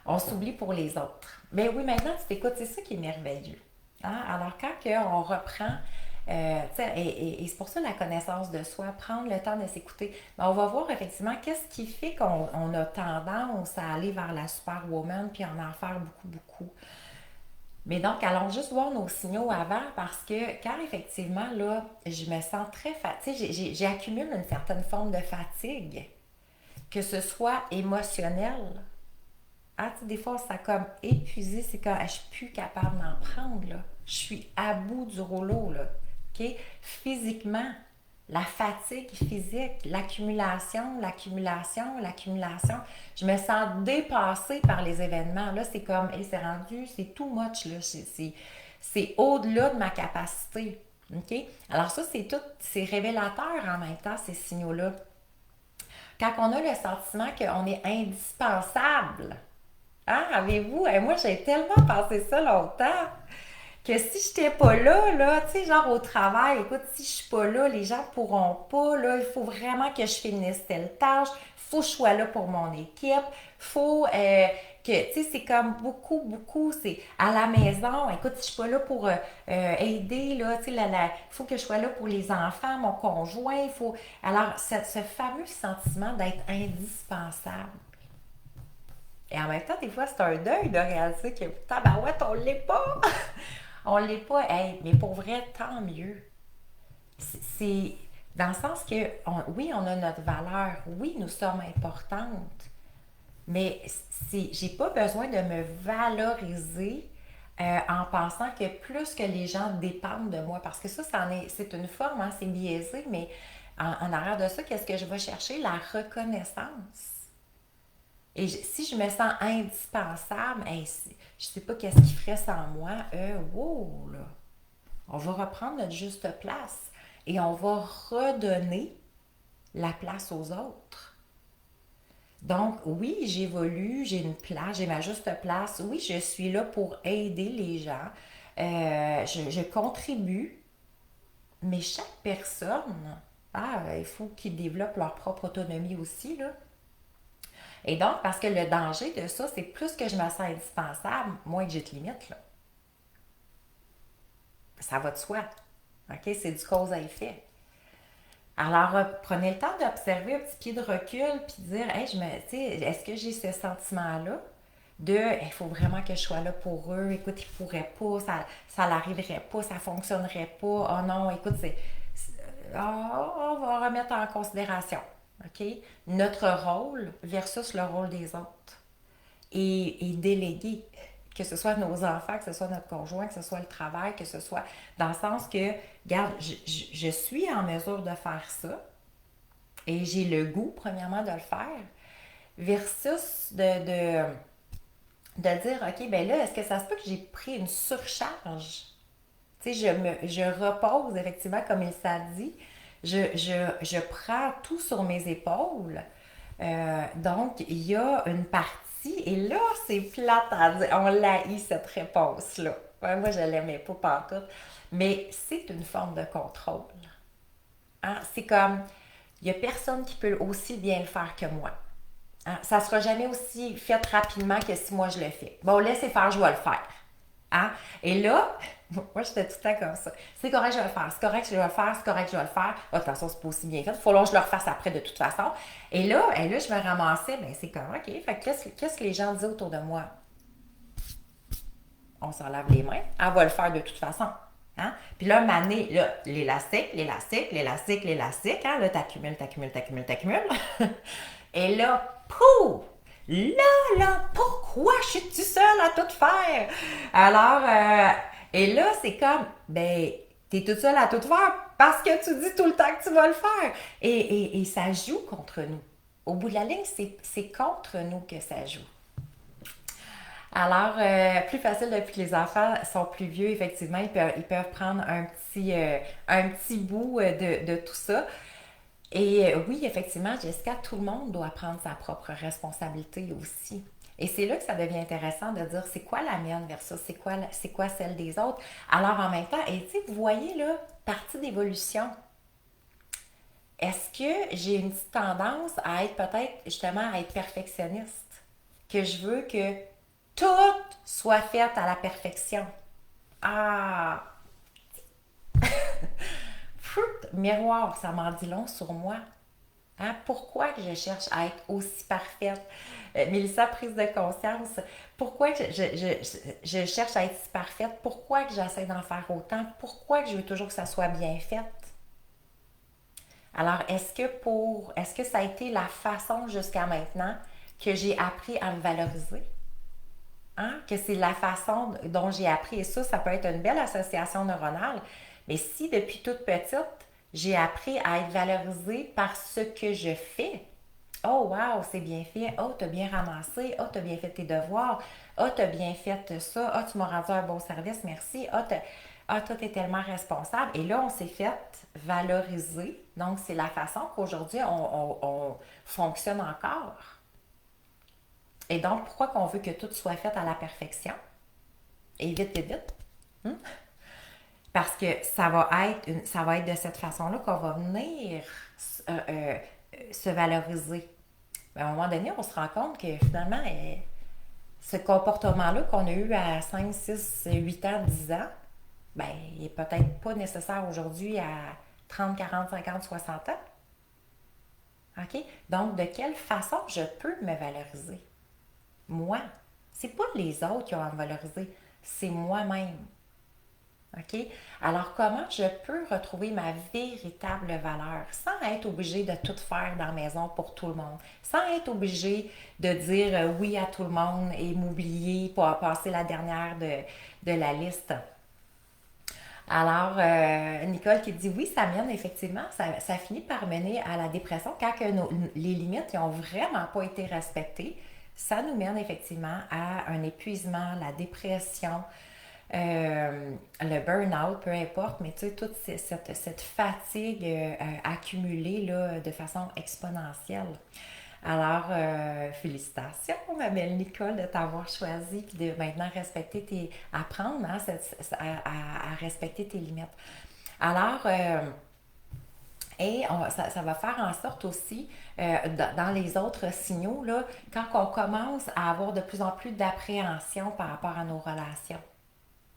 on s'oublie pour les autres. Mais oui, maintenant, tu t'écoutes, c'est ça qui est merveilleux. Hein? Alors, quand on reprend, et c'est pour ça la connaissance de soi, prendre le temps de s'écouter, ben, on va voir effectivement qu'est-ce qui fait qu'on a tendance à aller vers la superwoman puis en faire beaucoup, beaucoup. Mais donc, allons juste voir nos signaux avant parce que quand effectivement, là, je me sens très fatiguée, j'accumule une certaine forme de fatigue, que ce soit émotionnelle. Ah, tu sais, des fois, ça comme épuisé, c'est quand je suis plus capable d'en prendre, là. Je suis à bout du rouleau, là. OK? Physiquement, la fatigue physique, l'accumulation. Je me sens dépassée par les événements. Là, c'est comme, hey, c'est rendu, c'est too much, là. C'est au-delà de ma capacité. OK? Alors ça, c'est révélateur en même temps, ces signaux-là. Quand on a le sentiment qu'on est indispensable, hein, avez-vous? Et moi, j'ai tellement pensé ça longtemps que si j'étais pas là, tu sais, genre au travail, écoute, si je suis pas là, les gens pourront pas, là, il faut vraiment que je finisse telle tâche, il faut que je sois là pour mon équipe, faut que, tu sais, c'est comme beaucoup, beaucoup, c'est à la maison, écoute, si je suis pas là pour aider, là, tu sais, il faut que je sois là pour les enfants, mon conjoint, il faut... Alors, ce fameux sentiment d'être indispensable, et en même temps, des fois, c'est un deuil de réaliser que, tabarouette, on l'est pas. On l'est pas. Hey, mais pour vrai, tant mieux. C'est dans le sens que, oui, on a notre valeur. Oui, nous sommes importantes. Mais j'ai pas besoin de me valoriser en pensant que plus que les gens dépendent de moi. Parce que ça, c'est une forme, hein, c'est biaisé, mais en arrière de ça, qu'est-ce que je vais chercher? La reconnaissance. Et si je me sens indispensable, hey, je sais pas qu'est-ce qui ferait sans moi. Wow, là. On va reprendre notre juste place et on va redonner la place aux autres. Donc, oui, j'évolue, j'ai une place, j'ai ma juste place. Oui, je suis là pour aider les gens. Je contribue, mais chaque personne, il faut qu'ils développent leur propre autonomie aussi, là. Et donc, parce que le danger de ça, c'est plus que je me sens indispensable, moins que j'ai de limites, là. Ça va de soi. OK? C'est du cause à effet. Alors, prenez le temps d'observer un petit pied de recul puis de dire, hey, est-ce que j'ai ce sentiment-là de, il faut vraiment que je sois là pour eux, écoute, ils pourraient pas, ça n'arriverait pas, ça fonctionnerait pas, oh non, écoute, on va remettre en considération, OK? Notre rôle versus le rôle des autres. Et déléguer, que ce soit nos enfants, que ce soit notre conjoint, que ce soit le travail, que ce soit dans le sens que, regarde, je suis en mesure de faire ça et j'ai le goût, premièrement, de le faire, versus de dire, OK, ben là, est-ce que ça se peut que j'ai pris une surcharge? Tu sais, je repose, effectivement, comme il s'est dit, je prends tout sur mes épaules Donc, il y a une partie, et là, c'est plate à dire, on l'haït cette réponse-là. Ouais, moi, je l'aimais pas pantoute, mais c'est une forme de contrôle. Hein? C'est comme, il y a personne qui peut aussi bien le faire que moi. Hein? Ça ne sera jamais aussi fait rapidement que si moi je le fais. Bon, laissez faire, je vais le faire. Hein? Et là, moi, j'étais tout le temps comme ça. C'est correct, je vais le faire. C'est correct, je vais le faire. C'est correct, je vais le faire. Ah, de toute façon, c'est pas aussi bien fait. Il faut que je le refasse après, de toute façon. Et là, je me ramassais. Ben, c'est comme, OK. Fait que qu'est-ce que les gens disaient autour de moi? On s'en lave les mains. Elle va le faire de toute façon. Hein? Puis là, mané, là, l'élastique, l'élastique, l'élastique, l'élastique. Hein? Là, t'accumules, t'accumules, t'accumules, t'accumules. Et là, pouf! Là, pourquoi je suis seule à tout faire? Alors, et là, c'est comme, ben, t'es toute seule à tout faire parce que tu dis tout le temps que tu vas le faire. Et ça joue contre nous. Au bout de la ligne, c'est contre nous que ça joue. Alors, plus facile depuis que les enfants sont plus vieux, effectivement, ils peuvent prendre un petit bout de tout ça. Et oui, effectivement, Jessica, tout le monde doit prendre sa propre responsabilité aussi. Et c'est là que ça devient intéressant de dire c'est quoi la mienne versus c'est quoi celle des autres. Alors en même temps, et tu sais, vous voyez là, partie d'évolution. Est-ce que j'ai une petite tendance à être peut-être justement à être perfectionniste? Que je veux que tout soit fait à la perfection. Ah, miroir, ça m'en dit long sur moi. Hein? Pourquoi que je cherche à être aussi parfaite? Mélissa, prise de conscience. Pourquoi que je cherche à être si parfaite? Pourquoi que j'essaie d'en faire autant? Pourquoi que je veux toujours que ça soit bien fait? Alors, est-ce que ça a été la façon jusqu'à maintenant que j'ai appris à me valoriser? Hein? Que c'est la façon dont j'ai appris. Et ça peut être une belle association neuronale. Mais si depuis toute petite, j'ai appris à être valorisée par ce que je fais. Oh, wow, c'est bien fait. Oh, t'as bien ramassé. Oh, t'as bien fait tes devoirs. Oh, t'as bien fait ça. Oh, tu m'as rendu un bon service. Merci. Toi, t'es tellement responsable. Et là, on s'est fait valoriser. Donc, c'est la façon qu'aujourd'hui, on fonctionne encore. Et donc, pourquoi qu'on veut que tout soit fait à la perfection? Et vite, vite, vite. Hum? Parce que ça va être de cette façon-là qu'on va venir euh, euh, se valoriser. À un moment donné, on se rend compte que finalement, ce comportement-là qu'on a eu à 5, 6, 8 ans, 10 ans, ben, il n'est peut-être pas nécessaire aujourd'hui à 30, 40, 50, 60 ans. OK? Donc, de quelle façon je peux me valoriser? Moi. C'est pas les autres qui ont à me valoriser, c'est moi-même. OK? Alors, comment je peux retrouver ma véritable valeur sans être obligée de tout faire dans la maison pour tout le monde, sans être obligée de dire oui à tout le monde et m'oublier pour passer la dernière de la liste? Alors, Nicole qui dit oui, ça mène effectivement, ça finit par mener à la dépression quand que les limites n'ont vraiment pas été respectées. Ça nous mène effectivement à un épuisement, la dépression, le burn-out, peu importe, mais tu sais, toute cette fatigue accumulée là, de façon exponentielle. Alors, félicitations, ma belle Nicole, de t'avoir choisi et de maintenant apprendre hein, à respecter tes limites. Alors, ça va faire en sorte aussi, dans les autres signaux, là, quand on commence à avoir de plus en plus d'appréhension par rapport à nos relations.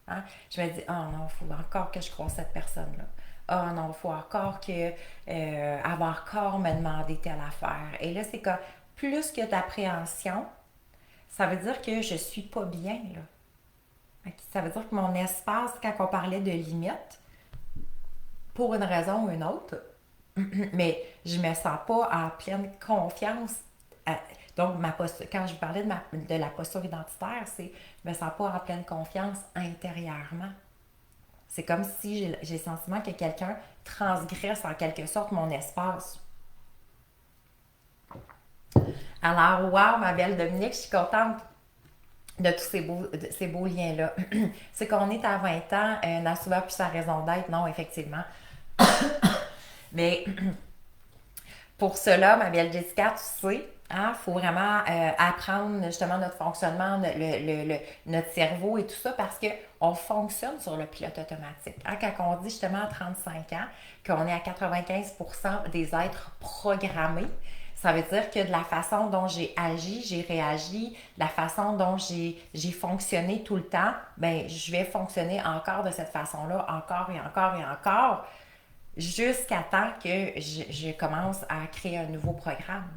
Hein? Je me dis, oh non, il faut encore que je croise cette personne-là. Oh non, il faut encore que elle va encore me demander telle affaire. Et là, c'est que plus que d'appréhension, ça veut dire que je suis pas bien, là. Ça veut dire que mon espace, quand on parlait de limites, pour une raison ou une autre, mais je me sens pas en pleine confiance. Donc, quand je parlais de la posture identitaire, c'est je me sens pas en pleine confiance intérieurement. C'est comme si j'ai le sentiment que quelqu'un transgresse en quelque sorte mon espace. Alors, wow, ma belle Dominique, je suis contente de tous ces beaux liens-là. C'est qu'on est à 20 ans, n'a souvent plus sa raison d'être, non, effectivement. Mais pour cela, ma belle Jessica, tu sais, il faut vraiment apprendre justement notre fonctionnement, notre cerveau et tout ça parce qu'on fonctionne sur le pilote automatique. Hein, quand on dit justement à 35 ans qu'on est à 95% des êtres programmés, ça veut dire que de la façon dont j'ai agi, j'ai réagi, de la façon dont j'ai fonctionné tout le temps, ben je vais fonctionner encore de cette façon-là, encore et encore et encore, jusqu'à temps que je commence à créer un nouveau programme.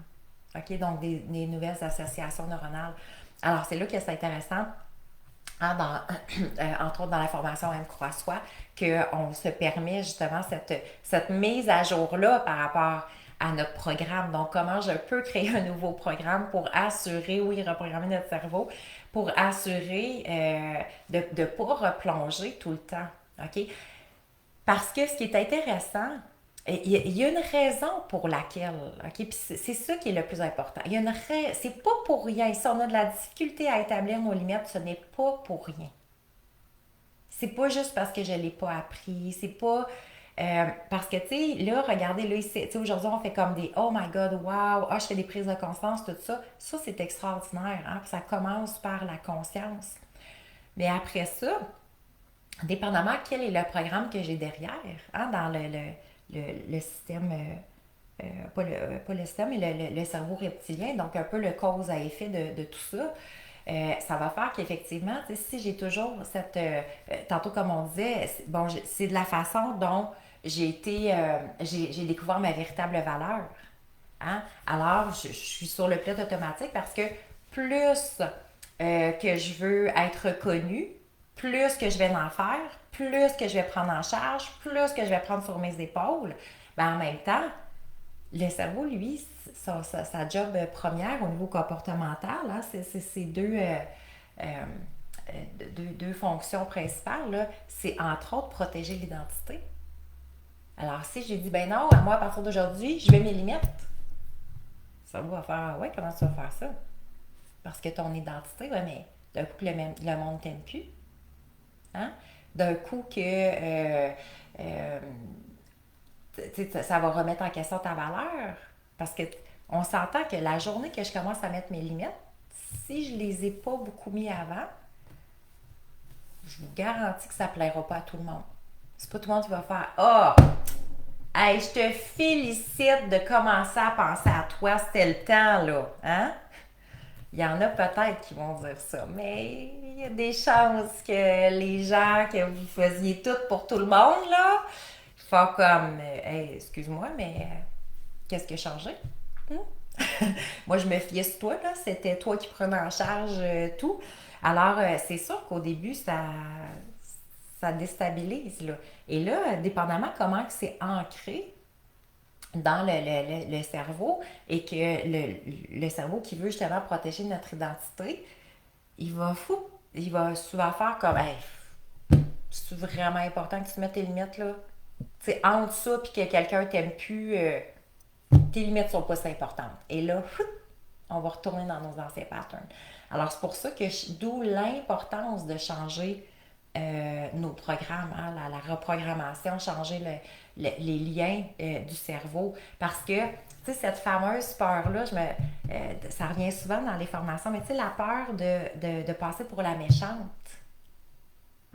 OK? Donc, des nouvelles associations neuronales. Alors, c'est là que c'est intéressant, hein, entre autres dans la formation M Croix Soi, qu'on se permet justement cette mise à jour-là par rapport à notre programme. Donc, comment je peux créer un nouveau programme pour assurer, oui, reprogrammer notre cerveau, pour assurer de ne pas replonger tout le temps. OK? Parce que ce qui est intéressant, il y a une raison pour laquelle, OK? Puis c'est ça qui est le plus important. Il y a une c'est pas pour rien. Si on a de la difficulté à établir nos limites, ce n'est pas pour rien. C'est pas juste parce que je l'ai pas appris. C'est pas parce que, tu sais, là, regardez, là, ici, tu sais, aujourd'hui, on fait comme des oh my god, wow, ah, je fais des prises de conscience, tout ça. Ça, c'est extraordinaire, hein? Puis ça commence par la conscience. Mais après ça, dépendamment quel est le programme que j'ai derrière, hein, dans le système, pas le système, mais le cerveau reptilien, donc un peu le cause à effet de tout ça, ça va faire qu'effectivement, si j'ai toujours cette, tantôt comme on disait, bon, c'est de la façon dont j'ai découvert ma véritable valeur. Hein? Alors, je suis sur le pilote automatique parce que plus que je veux être reconnue, plus que je vais en faire, plus que je vais prendre en charge, plus que je vais prendre sur mes épaules, ben en même temps, le cerveau, lui, sa job première au niveau comportemental, hein, c'est deux fonctions principales, là, c'est entre autres protéger l'identité. Alors, si j'ai dit, ben non, moi, à partir d'aujourd'hui, je vais mes limites, ça va faire, ouais, comment tu vas faire ça? Parce que ton identité, ouais, mais d'un coup, le monde t'aime plus. Hein? D'un coup que ça va remettre en question ta valeur. Parce que on s'entend que la journée que je commence à mettre mes limites, si je les ai pas beaucoup mis avant, je vous garantis que ça ne plaira pas à tout le monde. C'est pas tout le monde qui va faire ah, oh, hey, je te félicite de commencer à penser à toi, c'était le temps, là. Hein? Il y en a peut-être qui vont dire ça, mais il y a des chances que les gens que vous faisiez tout pour tout le monde, là, font comme hey, excuse-moi, mais qu'est-ce qui a changé? Moi, je me fiais sur toi, là. C'était toi qui prenais en charge tout. Alors, c'est sûr qu'au début, ça déstabilise, là. Et là, dépendamment comment c'est ancré dans le cerveau et que le cerveau qui veut justement protéger notre identité, il va souvent faire comme hey, c'est vraiment important que tu te mettes tes limites là. Tu sais, entre ça puis que quelqu'un t'aime plus, tes limites sont pas si importantes. Et là, on va retourner dans nos anciens patterns. Alors, c'est pour ça que d'où l'importance de changer nos programmes, hein, la reprogrammation, changer les liens du cerveau. Parce que, tu sais, cette fameuse peur-là, ça revient souvent dans les formations, mais tu sais, la peur de passer pour la méchante.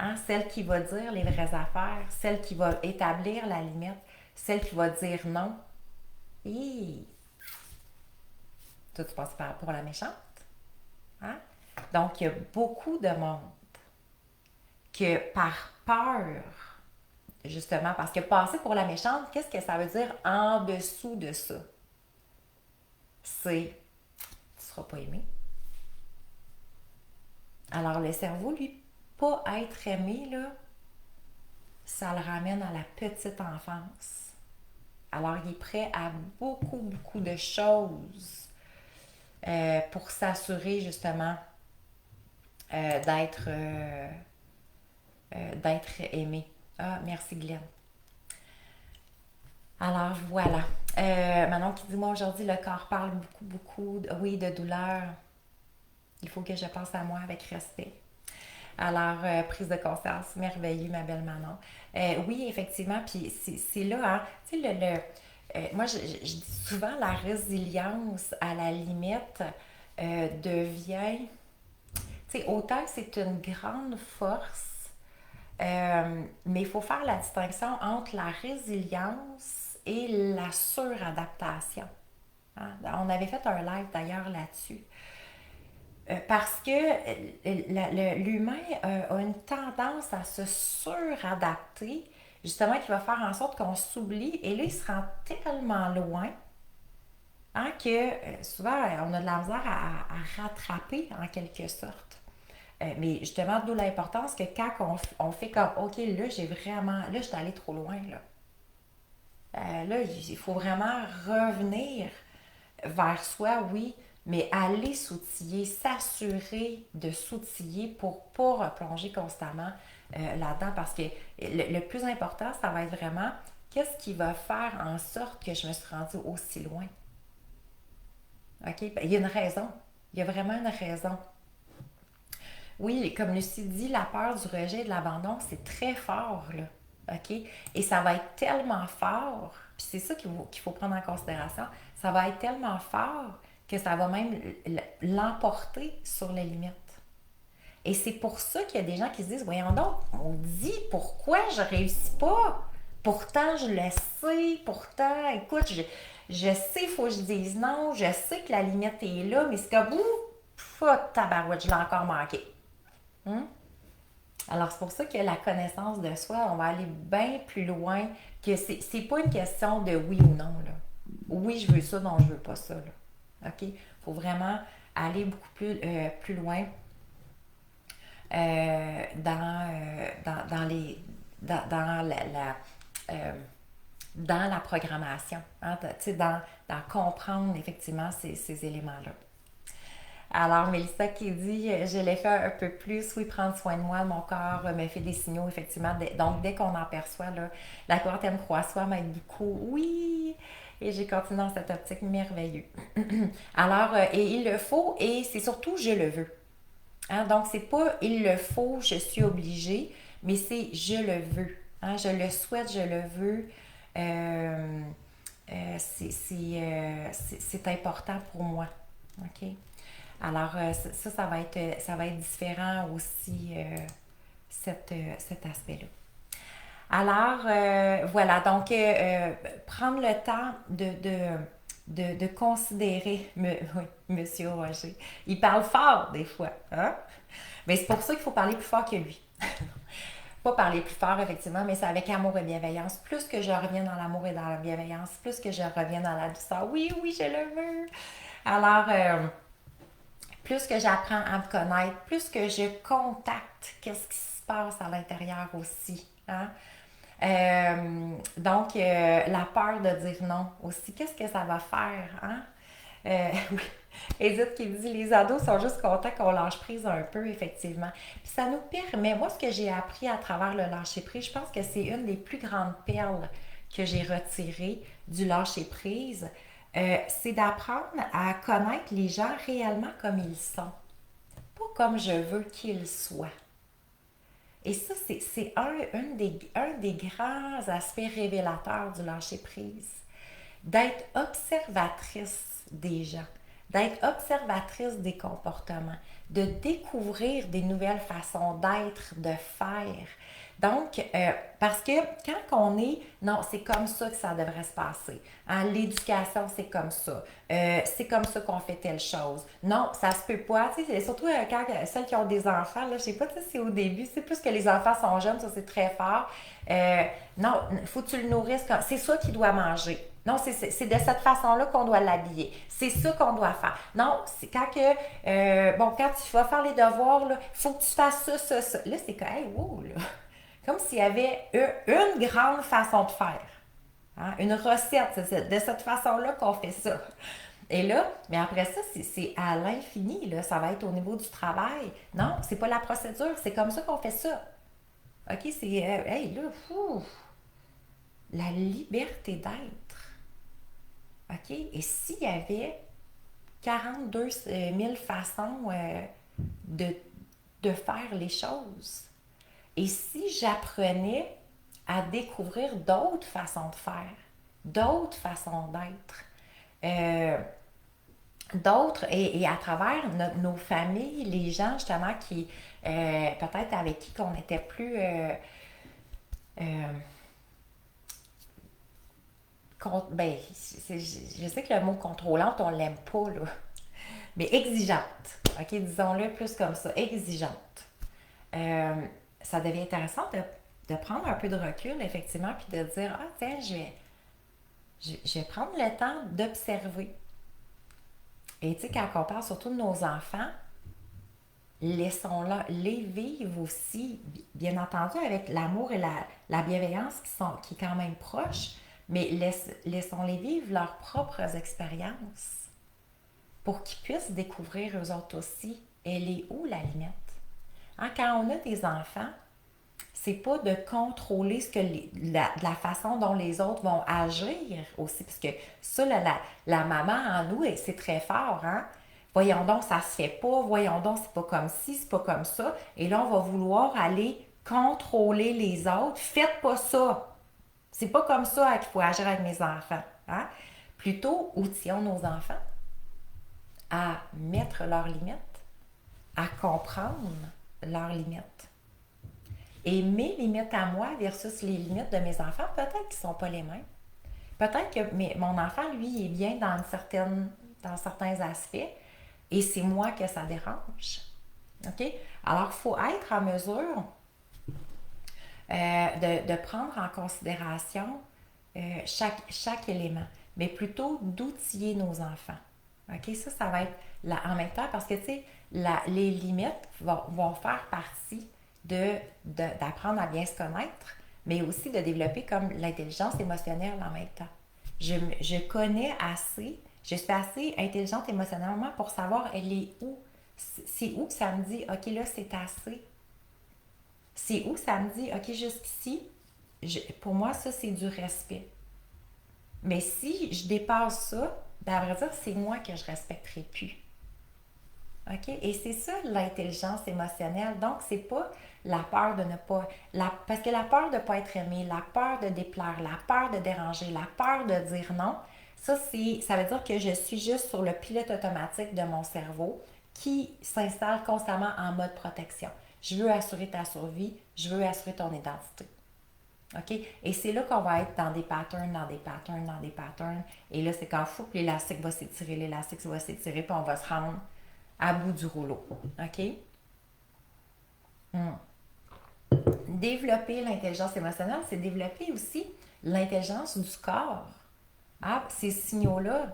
Hein, celle qui va dire les vraies affaires, celle qui va établir la limite, celle qui va dire non. Et toi, tu passes pour la méchante. Hein? Donc, il y a beaucoup de monde que par peur, justement, parce que passer pour la méchante, qu'est-ce que ça veut dire en dessous de ça? C'est, tu ne seras pas aimé. Alors, le cerveau, lui, pas être aimé, là, ça le ramène à la petite enfance. Alors, il est prêt à beaucoup, beaucoup de choses pour s'assurer, justement, d'être aimé. Ah, merci Glenn. Alors voilà. Manon qui dit, moi aujourd'hui, le corps parle beaucoup, beaucoup, oui, de douleur. Il faut que je pense à moi avec respect. Alors, prise de conscience, merveilleux, ma belle Manon. Oui, effectivement, puis c'est là, hein, tu sais, moi, je dis souvent la résilience, à la limite, devient, tu sais, autant que c'est une grande force, mais il faut faire la distinction entre la résilience et la suradaptation. Hein? On avait fait un live d'ailleurs là-dessus. Parce que l'humain a une tendance à se suradapter, justement, qui va faire en sorte qu'on s'oublie. Et là, il se rend tellement loin, hein, que souvent, on a de la misère à rattraper en quelque sorte. Mais justement, d'où l'importance que quand on fait comme, OK, là, j'ai vraiment, là, je suis allé trop loin, là. Là, il faut vraiment revenir vers soi, oui, mais aller s'outiller, s'assurer de s'outiller pour pas replonger constamment là-dedans. Parce que le plus important, ça va être vraiment qu'est-ce qui va faire en sorte que je me suis rendue aussi loin. OK? Il y a une raison. Il y a vraiment une raison. Oui, comme Lucie dit, la peur du rejet et de l'abandon, c'est très fort, là. OK? Et ça va être tellement fort, puis c'est ça qu'il faut prendre en considération, ça va être tellement fort que ça va même l'emporter sur les limites. Et c'est pour ça qu'il y a des gens qui se disent, voyons donc, on dit pourquoi je réussis pas. Pourtant, je le sais. Pourtant, écoute, je sais, il faut que je dise non. Je sais que la limite est là, mais c'est comme, ouh, tabarouette, je l'ai encore manqué. Hum? Alors, c'est pour ça que la connaissance de soi, on va aller bien plus loin, que c'est pas une question de oui ou non, là. Oui, je veux ça, non, je veux pas ça, là. OK? Il faut vraiment aller beaucoup plus loin dans les dans euh, dans la programmation, hein, dans comprendre effectivement ces éléments-là. Alors, Mélissa qui dit, je l'ai fait un peu plus, oui, prendre soin de moi, mon corps me fait des signaux, effectivement. Donc, dès qu'on en perçoit, là, la quatrième croix-soi m'aide beaucoup. Oui! Et j'ai continué dans cette optique merveilleuse. Alors, et il le faut, et c'est surtout je le veux. Hein? Donc, c'est pas il le faut, je suis obligée, mais c'est je le veux. Hein? Je le souhaite, je le veux. Euh, c'est important pour moi. OK? Alors, ça va être différent aussi, cet aspect-là. Alors, voilà, donc, prendre le temps de considérer, oui, Monsieur Roger. Il parle fort des fois, hein? Mais c'est pour ça qu'il faut parler plus fort que lui. Pas parler plus fort, effectivement, mais c'est avec amour et bienveillance. Plus que je reviens dans l'amour et dans la bienveillance, plus que je reviens dans la douceur. Oui, oui, je le veux. Alors, plus que j'apprends à me connaître, plus que je contacte qu'est-ce qui se passe à l'intérieur aussi. Hein? Donc, la peur de dire non aussi, qu'est-ce que ça va faire? Hein? Oui. Edith qui dit les ados sont juste contents qu'on lâche prise un peu, effectivement. Puis ça nous permet, moi, ce que j'ai appris à travers le lâcher prise, je pense que c'est une des plus grandes perles que j'ai retirées du lâcher prise, c'est d'apprendre à connaître les gens réellement comme ils sont, pas comme je veux qu'ils soient. Et ça, c'est un des grands aspects révélateurs du lâcher-prise. D'être observatrice des gens, d'être observatrice des comportements, de découvrir des nouvelles façons d'être, de faire. Donc, parce que quand on est, non, c'est comme ça que ça devrait se passer. Hein, l'éducation, c'est comme ça. C'est comme ça qu'on fait telle chose. Non, ça se peut pas. Tu sais, surtout quand celles qui ont des enfants, là, je sais pas si c'est au début, c'est plus que les enfants sont jeunes, ça c'est très fort. Non, il faut que tu le nourrisses. C'est ça qu'il doit manger. Non, c'est de cette façon-là qu'on doit l'habiller. C'est ça qu'on doit faire. Non, c'est quand que, bon, quand tu vas faire les devoirs, il faut que tu fasses ça, ça, ça. Là, c'est comme, hey, wow, là. Comme s'il y avait une grande façon de faire. Hein? Une recette, c'est de cette façon-là qu'on fait ça. Et là, mais après ça, c'est à l'infini, là. Ça va être au niveau du travail. Non, c'est pas la procédure, c'est comme ça qu'on fait ça. OK, c'est, hey, là, fou, la liberté d'être. OK? Et s'il y avait 42 000 façons de, de faire les choses, et si j'apprenais à découvrir d'autres façons de faire, d'autres façons d'être. Euh, D'autres, et à travers nos familles, les gens justement qui, peut-être avec qui qu'on était plus, euh, ben, je sais que le mot contrôlante, on l'aime pas, là, mais exigeante, ok, disons-le plus comme ça, exigeante. Euh, Ça devient intéressant de prendre un peu de recul, effectivement, puis de dire, ah tiens, je vais prendre le temps d'observer. Et tu sais, quand on parle surtout de nos enfants, laissons-les vivre aussi, bien entendu, avec l'amour et la bienveillance qui est quand même proche, mais laissons-les vivre leurs propres expériences pour qu'ils puissent découvrir eux autres aussi. Elle est où la limite? Hein, quand on a des enfants, c'est pas de contrôler la façon dont les autres vont agir aussi, parce que ça, la maman en nous, c'est très fort, hein? Voyons donc, ça se fait pas, voyons donc, c'est pas comme ci, c'est pas comme ça. Et là, on va vouloir aller contrôler les autres. Faites pas ça. C'est pas comme ça qu'il faut agir avec mes enfants. Hein? Plutôt, outillons nos enfants à mettre leurs limites, à comprendre leurs limites. Et mes limites à moi versus les limites de mes enfants, peut-être qu'ils ne sont pas les mêmes. Peut-être que mon enfant, lui, est bien dans certains aspects et c'est moi que ça dérange. OK? Alors, il faut être en mesure de prendre en considération chaque élément, mais plutôt d'outiller nos enfants. OK? Ça va être en même temps parce que, tu sais, les limites vont faire partie d'apprendre à bien se connaître, mais aussi de développer comme l'intelligence émotionnelle en même temps. Je connais assez, je suis assez intelligente émotionnellement pour savoir elle est où. C'est où que ça me dit, OK, là, c'est assez. C'est où ça me dit, OK, jusqu'ici, pour moi, ça, c'est du respect. Mais si je dépasse ça, ben, à vrai dire, c'est moi que je respecterai plus. OK? Et c'est ça l'intelligence émotionnelle. Donc, c'est pas la peur de ne pas. Parce que la peur de ne pas être aimé, la peur de déplaire, la peur de déranger, la peur de dire non, ça veut dire que je suis juste sur le pilote automatique de mon cerveau qui s'installe constamment en mode protection. Je veux assurer ta survie, je veux assurer ton identité. OK? Et c'est là qu'on va être dans des patterns, dans des patterns, dans des patterns. Et là, c'est quand fou que l'élastique va s'étirer, puis on va se rendre à bout du rouleau. OK? Hmm. Développer l'intelligence émotionnelle, c'est développer aussi l'intelligence du corps. Ah, ces signaux-là,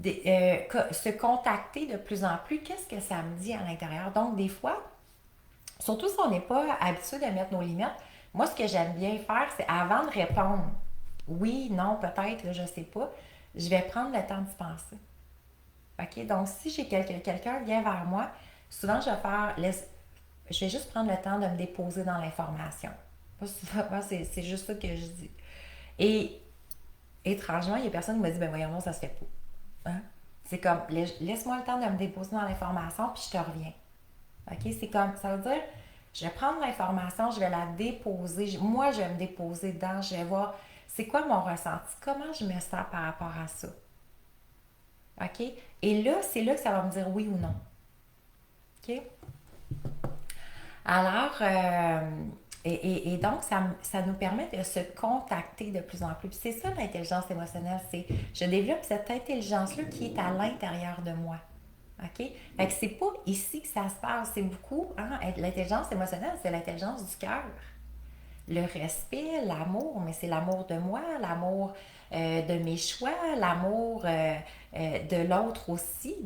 se contacter de plus en plus, qu'est-ce que ça me dit à l'intérieur? Donc, des fois, surtout si on n'est pas habitué de mettre nos limites, moi, ce que j'aime bien faire, c'est avant de répondre, oui, non, peut-être, là, je ne sais pas, je vais prendre le temps d'y penser. OK? Donc, si j'ai quelqu'un vient vers moi, souvent, je vais juste prendre le temps de me déposer dans l'information. Moi, c'est juste ça que je dis. Et étrangement, il y a personne qui me dit, ben voyons, non, ça se fait pas. Hein? C'est comme, laisse-moi le temps de me déposer dans l'information, puis je te reviens. OK? C'est comme, ça veut dire, je vais prendre l'information, je vais la déposer. Moi, je vais me déposer dedans, je vais voir, c'est quoi mon ressenti? Comment je me sens par rapport à ça? OK? Et là, c'est là que ça va me dire oui ou non. OK? Alors, et donc, ça nous permet de se contacter de plus en plus. Puis c'est ça l'intelligence émotionnelle, c'est je développe cette intelligence-là qui est à l'intérieur de moi. OK? Fait que c'est pas ici que ça se passe, c'est beaucoup, hein, l'intelligence émotionnelle, c'est l'intelligence du cœur. Le respect, l'amour, mais c'est l'amour de moi, l'amour de mes choix, l'amour de l'autre aussi,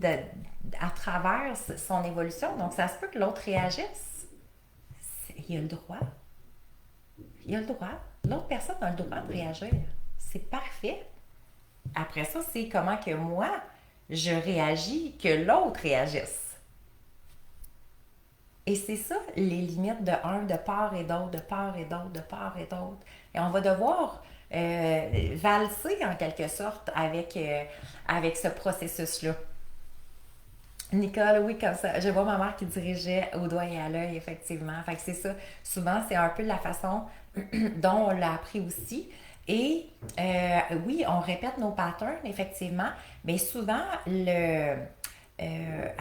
à travers son évolution. Donc, ça se peut que l'autre réagisse. Il a le droit. Il a le droit. L'autre personne a le droit de réagir. C'est parfait. Après ça, c'est comment que moi, je réagis, que l'autre réagisse. Et c'est ça, les limites de un, de part et d'autre, de part et d'autre, de part et d'autre. Et on va devoir valser en quelque sorte avec ce processus-là. Nicole, oui, comme ça. Je vois ma mère qui dirigeait au doigt et à l'œil, effectivement. Fait que c'est ça. Souvent, c'est un peu la façon dont on l'a appris aussi. Et oui, on répète nos patterns, effectivement, mais souvent, à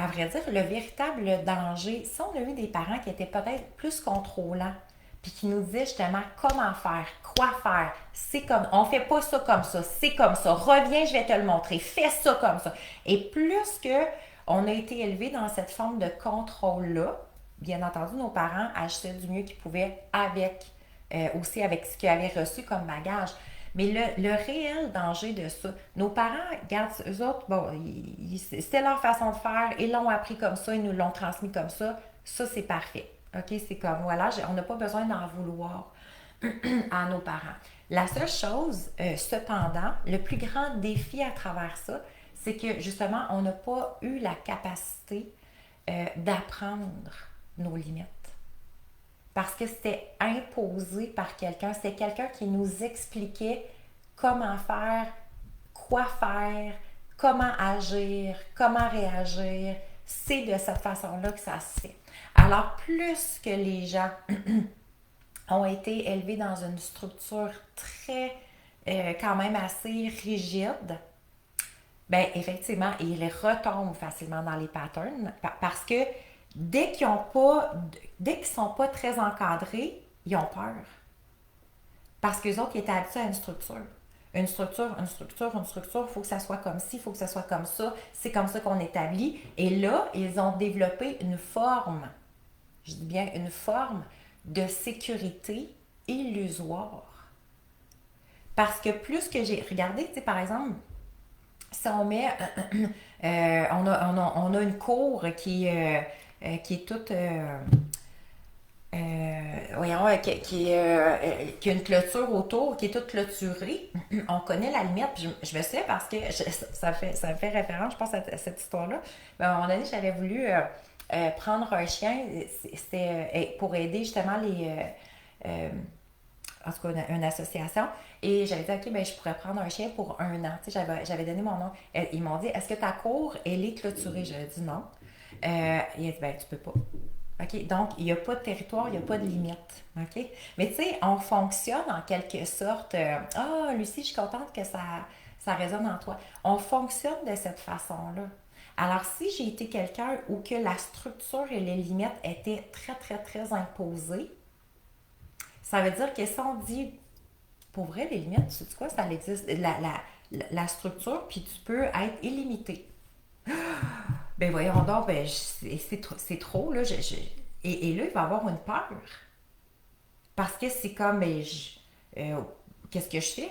vrai dire, le véritable danger, si on a eu des parents qui étaient peut-être plus contrôlants, puis qui nous disaient justement comment faire, quoi faire, c'est comme, on fait pas ça comme ça, c'est comme ça, reviens, je vais te le montrer, fais ça comme ça. Et plus que on a été élevé dans cette forme de contrôle-là, bien entendu, nos parents agissaient du mieux qu'ils pouvaient aussi avec ce qu'ils avaient reçu comme bagage. Mais le réel danger de ça, nos parents, regarde, eux autres, bon, c'était leur façon de faire, ils l'ont appris comme ça, ils nous l'ont transmis comme ça c'est parfait. OK, c'est comme, voilà, on n'a pas besoin d'en vouloir à nos parents. La seule chose, cependant, le plus grand défi à travers ça, c'est que justement, on n'a pas eu la capacité d'apprendre nos limites. Parce que c'était imposé par quelqu'un. C'était quelqu'un qui nous expliquait comment faire, quoi faire, comment agir, comment réagir. C'est de cette façon-là que ça se fait. Alors, plus que les gens ont été élevés dans une structure très, quand même assez rigide, ben effectivement, ils retombent facilement dans les patterns parce que dès qu'ils sont pas très encadrés, ils ont peur. Parce qu'eux autres, ils étaient habitués à une structure. Une structure, il faut que ça soit comme ci, il faut que ça soit comme ça, c'est comme ça qu'on établit. Et là, ils ont développé une forme, je dis bien une forme de sécurité illusoire. Parce que plus que j'ai regardé, tu sais, par exemple, si on met, on a une cour qui est toute, voyons, qui a une clôture autour, qui est toute clôturée. On connaît la limite, puis je me souviens parce que ça me fait référence, je pense, à cette histoire-là. Mais à un moment donné, j'avais voulu prendre un chien, c'était pour aider justement en tout cas une association. Et j'avais dit, OK, ben, je pourrais prendre un chien pour 1 an. Tu sais, j'avais donné mon nom. Ils m'ont dit, est-ce que ta cour, elle est clôturée? J'avais dit non. Il a dit, ben, tu peux pas. OK? Donc, il n'y a pas de territoire, il n'y a pas de limite. OK? Mais tu sais, on fonctionne en quelque sorte. Lucie, je suis contente que ça résonne en toi. On fonctionne de cette façon-là. Alors, si j'ai été quelqu'un où que la structure et les limites étaient très, très, très imposées, ça veut dire que si on dit, pour vrai, les limites, tu sais quoi, ça existe, la structure, puis tu peux être illimité. Ben voyons donc, ben, c'est trop, là. Et là, il va avoir une peur. Parce que c'est comme, ben, qu'est-ce que je fais?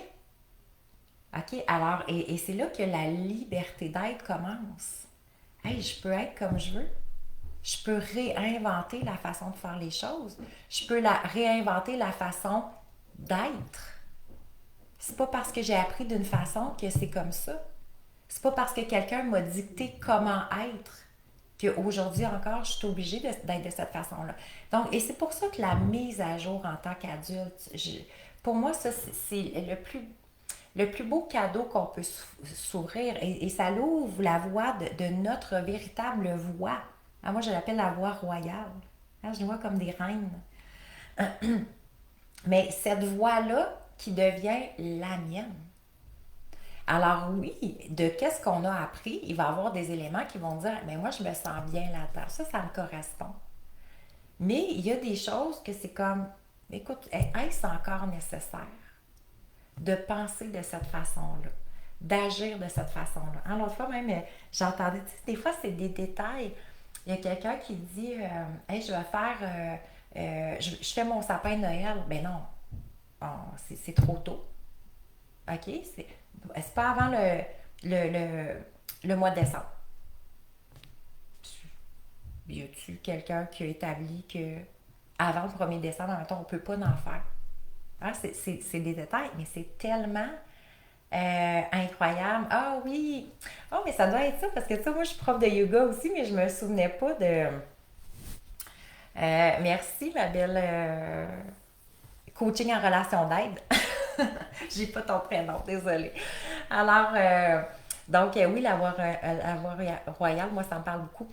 OK, alors, et c'est là que la liberté d'être commence. Hey, je peux être comme je veux. Je peux réinventer la façon de faire les choses. Je peux réinventer la façon d'être. C'est pas parce que j'ai appris d'une façon que c'est comme ça. C'est pas parce que quelqu'un m'a dicté comment être qu'aujourd'hui encore, je suis obligée d'être de cette façon-là. Donc, et c'est pour ça que la mise à jour en tant qu'adulte, pour moi, ça, c'est le plus beau cadeau qu'on peut s'ouvrir. Et ça ouvre la voie de notre véritable voie. Ah, moi, je l'appelle la voie royale. Hein, je le vois comme des reines. Mais cette voie-là qui devient la mienne. Alors oui, de qu'est-ce qu'on a appris, il va y avoir des éléments qui vont dire, mais moi je me sens bien là-dedans, ça me correspond. Mais il y a des choses que c'est comme, écoute, est-ce encore nécessaire de penser de cette façon-là, d'agir de cette façon-là? Hein, l'autre fois même, j'entendais, tu sais, des fois c'est des détails. Il y a quelqu'un qui dit, hey, je vais faire, je fais mon sapin de Noël. Ben non, c'est trop tôt. OK? C'est pas avant le mois de décembre. Y a-tu quelqu'un qui a établi que avant le 1er décembre, en même temps, on ne peut pas en faire? Hein? C'est des détails, mais c'est tellement incroyable. Ah oui! Oh, mais ça doit être ça, parce que ça, moi, je suis prof de yoga aussi, mais je me souvenais pas de. Merci, ma belle coaching en relation d'aide. J'ai pas ton prénom, désolée. Alors, oui, la voie royale, moi, ça me parle beaucoup.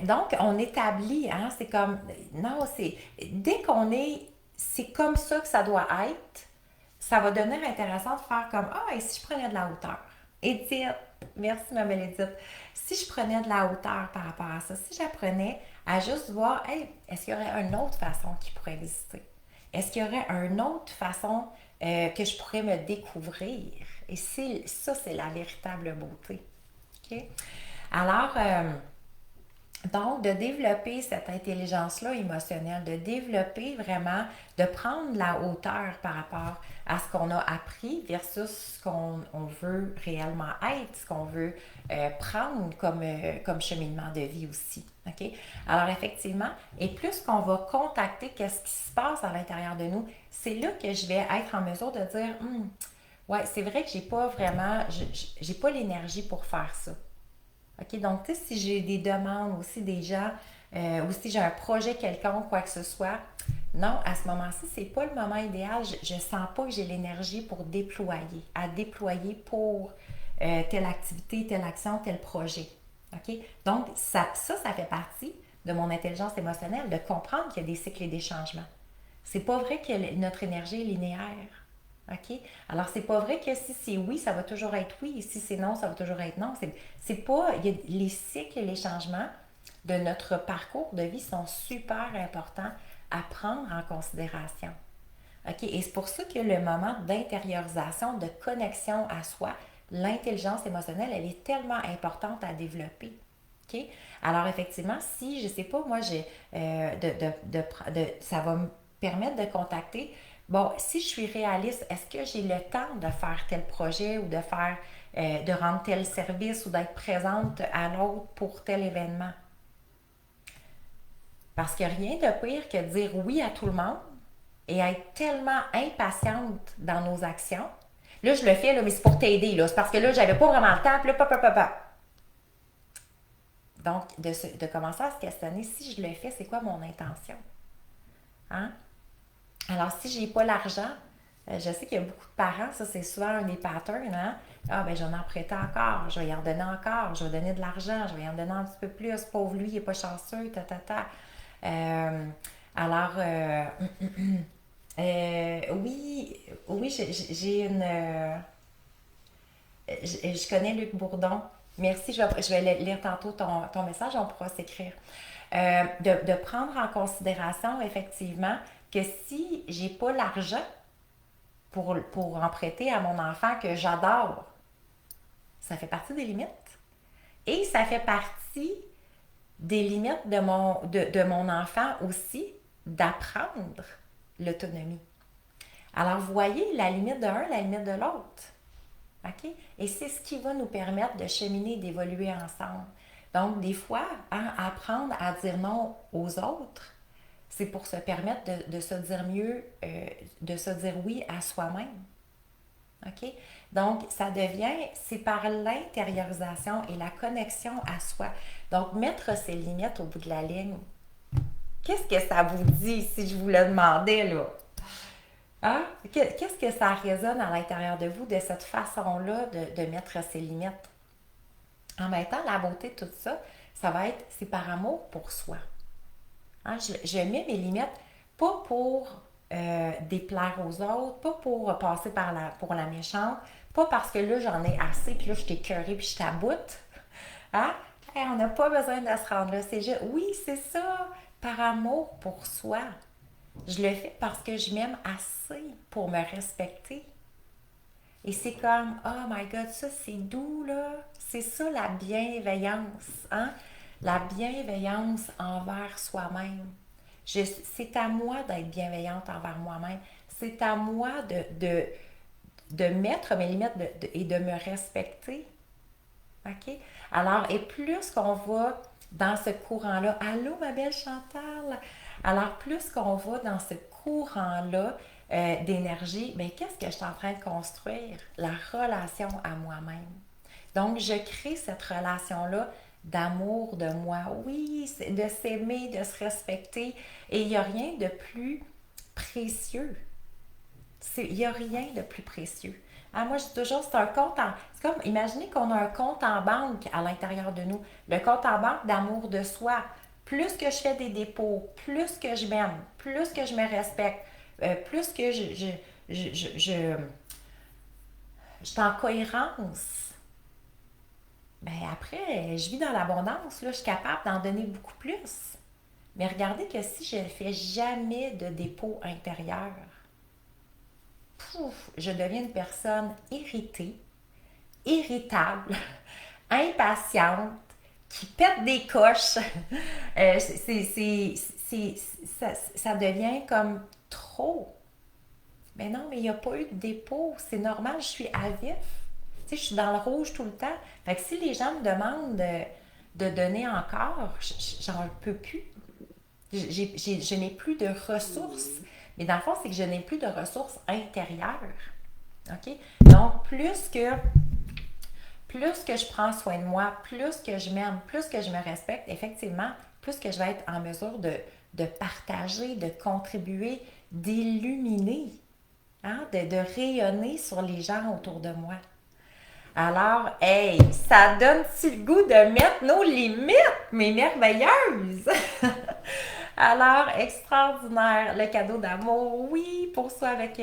Donc, on établit, hein, c'est comme, non, dès qu'on est, c'est comme ça que ça doit être, ça va devenir intéressant de faire comme ah, et si je prenais de la hauteur? Edith, merci ma belle Edith. Si je prenais de la hauteur par rapport à ça, si j'apprenais à juste voir, hey, est-ce qu'il y aurait une autre façon qui pourrait exister? Est-ce qu'il y aurait une autre façon que je pourrais me découvrir? Et ça, c'est la véritable beauté. OK? Alors, donc, de développer cette intelligence-là émotionnelle, de développer vraiment, de prendre la hauteur par rapport à ce qu'on a appris versus ce qu'on veut réellement être, ce qu'on veut prendre comme cheminement de vie aussi. OK? Alors, effectivement, et plus qu'on va contacter qu'est-ce qui se passe à l'intérieur de nous, c'est là que je vais être en mesure de dire, ouais, c'est vrai que j'ai pas vraiment, j'ai pas l'énergie pour faire ça. OK? Donc, tu sais, si j'ai des demandes aussi des gens, ou si j'ai un projet quelconque, quoi que ce soit, non, à ce moment-ci, c'est pas le moment idéal. Je sens pas que j'ai l'énergie pour déployer pour telle activité, telle action, tel projet. OK? Donc, ça fait partie de mon intelligence émotionnelle, de comprendre qu'il y a des cycles et des changements. C'est pas vrai que notre énergie est linéaire. OK? Alors, c'est pas vrai que si c'est oui, ça va toujours être oui, et si c'est non, ça va toujours être non. C'est pas. Les cycles et les changements de notre parcours de vie sont super importants à prendre en considération. OK? Et c'est pour ça que le moment d'intériorisation, de connexion à soi, l'intelligence émotionnelle, elle est tellement importante à développer. OK? Alors, effectivement, si, je sais pas, moi, ça va me permettre de contacter, bon, si je suis réaliste, est-ce que j'ai le temps de faire tel projet ou de rendre tel service ou d'être présente à l'autre pour tel événement? Parce qu'il n'y a rien de pire que de dire oui à tout le monde et être tellement impatiente dans nos actions. Là, je le fais, là, mais c'est pour t'aider. Là. C'est parce que là, j'avais pas vraiment le temps. Puis là, Donc, de commencer à se questionner, si je le fais, c'est quoi mon intention? Hein? Alors, si j'ai pas l'argent, je sais qu'il y a beaucoup de parents, ça c'est souvent un des patterns, hein? Ah, ben j'en ai emprunté encore, je vais y en donner encore, je vais donner de l'argent, je vais y en donner un petit peu plus, pauvre lui, il n'est pas chanceux, ta, ta, ta. Euh, alors, oui, oui, j'ai une. Je connais Luc Bourdon. Merci, je vais lire tantôt ton message, on pourra s'écrire. De prendre en considération, effectivement, que si j'ai pas l'argent pour en prêter à mon enfant que j'adore, ça fait partie des limites. Et ça fait partie des limites de mon enfant aussi d'apprendre l'autonomie. Alors, vous voyez la limite de l'un, la limite de l'autre. OK? Et c'est ce qui va nous permettre de cheminer, d'évoluer ensemble. Donc, des fois, hein, apprendre à dire non aux autres, c'est pour se permettre de se dire mieux, de se dire oui à soi-même. OK? Donc, c'est par l'intériorisation et la connexion à soi. Donc, mettre ses limites au bout de la ligne. Qu'est-ce que ça vous dit si je vous le demandais, là? Hein? Qu'est-ce que ça résonne à l'intérieur de vous de cette façon-là de mettre ses limites? En même temps, la beauté de tout ça, c'est par amour pour soi. Hein? Je mets mes limites pas pour déplaire aux autres, pas pour passer pour la méchante, pas parce que là j'en ai assez, puis là je t'écœurée, puis je t'aboute. Hein? Hey, on n'a pas besoin de se rendre là. C'est juste, oui, c'est ça, par amour pour soi. Je le fais parce que je m'aime assez pour me respecter. Et c'est comme, oh my God, ça c'est doux, là. C'est ça la bienveillance, hein? La bienveillance envers soi-même. C'est à moi d'être bienveillante envers moi-même. C'est à moi de mettre mes limites et de me respecter. OK? Alors, et plus qu'on va dans ce courant-là, allô ma belle Chantal, alors plus qu'on va dans ce courant-là d'énergie, bien, qu'est-ce que je suis en train de construire? La relation à moi-même. Donc, je crée cette relation-là d'amour de moi. Oui, de s'aimer, de se respecter. Et il n'y a rien de plus précieux. Il n'y a rien de plus précieux. Ah, moi, je dis toujours, c'est comme, imaginez qu'on a un compte en banque à l'intérieur de nous. Le compte en banque d'amour de soi. Plus que je fais des dépôts, plus que je m'aime, plus que je me respecte, plus que je, je, je, je suis en cohérence. Ben après, je vis dans l'abondance, là, je suis capable d'en donner beaucoup plus. Mais regardez que si je ne fais jamais de dépôt intérieur, pouf, je deviens une personne irritée, irritable, impatiente, qui pète des coches. Ça devient comme trop. Mais non, mais il n'y a pas eu de dépôt. C'est normal, je suis à vif. Tu sais, je suis dans le rouge tout le temps. Fait que si les gens me demandent de donner encore, j'en peux plus. Je n'ai plus de ressources. Mais dans le fond, c'est que je n'ai plus de ressources intérieures. OK? Donc, plus que je prends soin de moi, plus que je m'aime, plus que je me respecte, effectivement, plus que je vais être en mesure de partager, de contribuer, d'illuminer, hein, de rayonner sur les gens autour de moi. Alors, hey, ça donne-tu le goût de mettre nos limites, mes merveilleuses? Alors, extraordinaire, le cadeau d'amour, oui, pour soi avec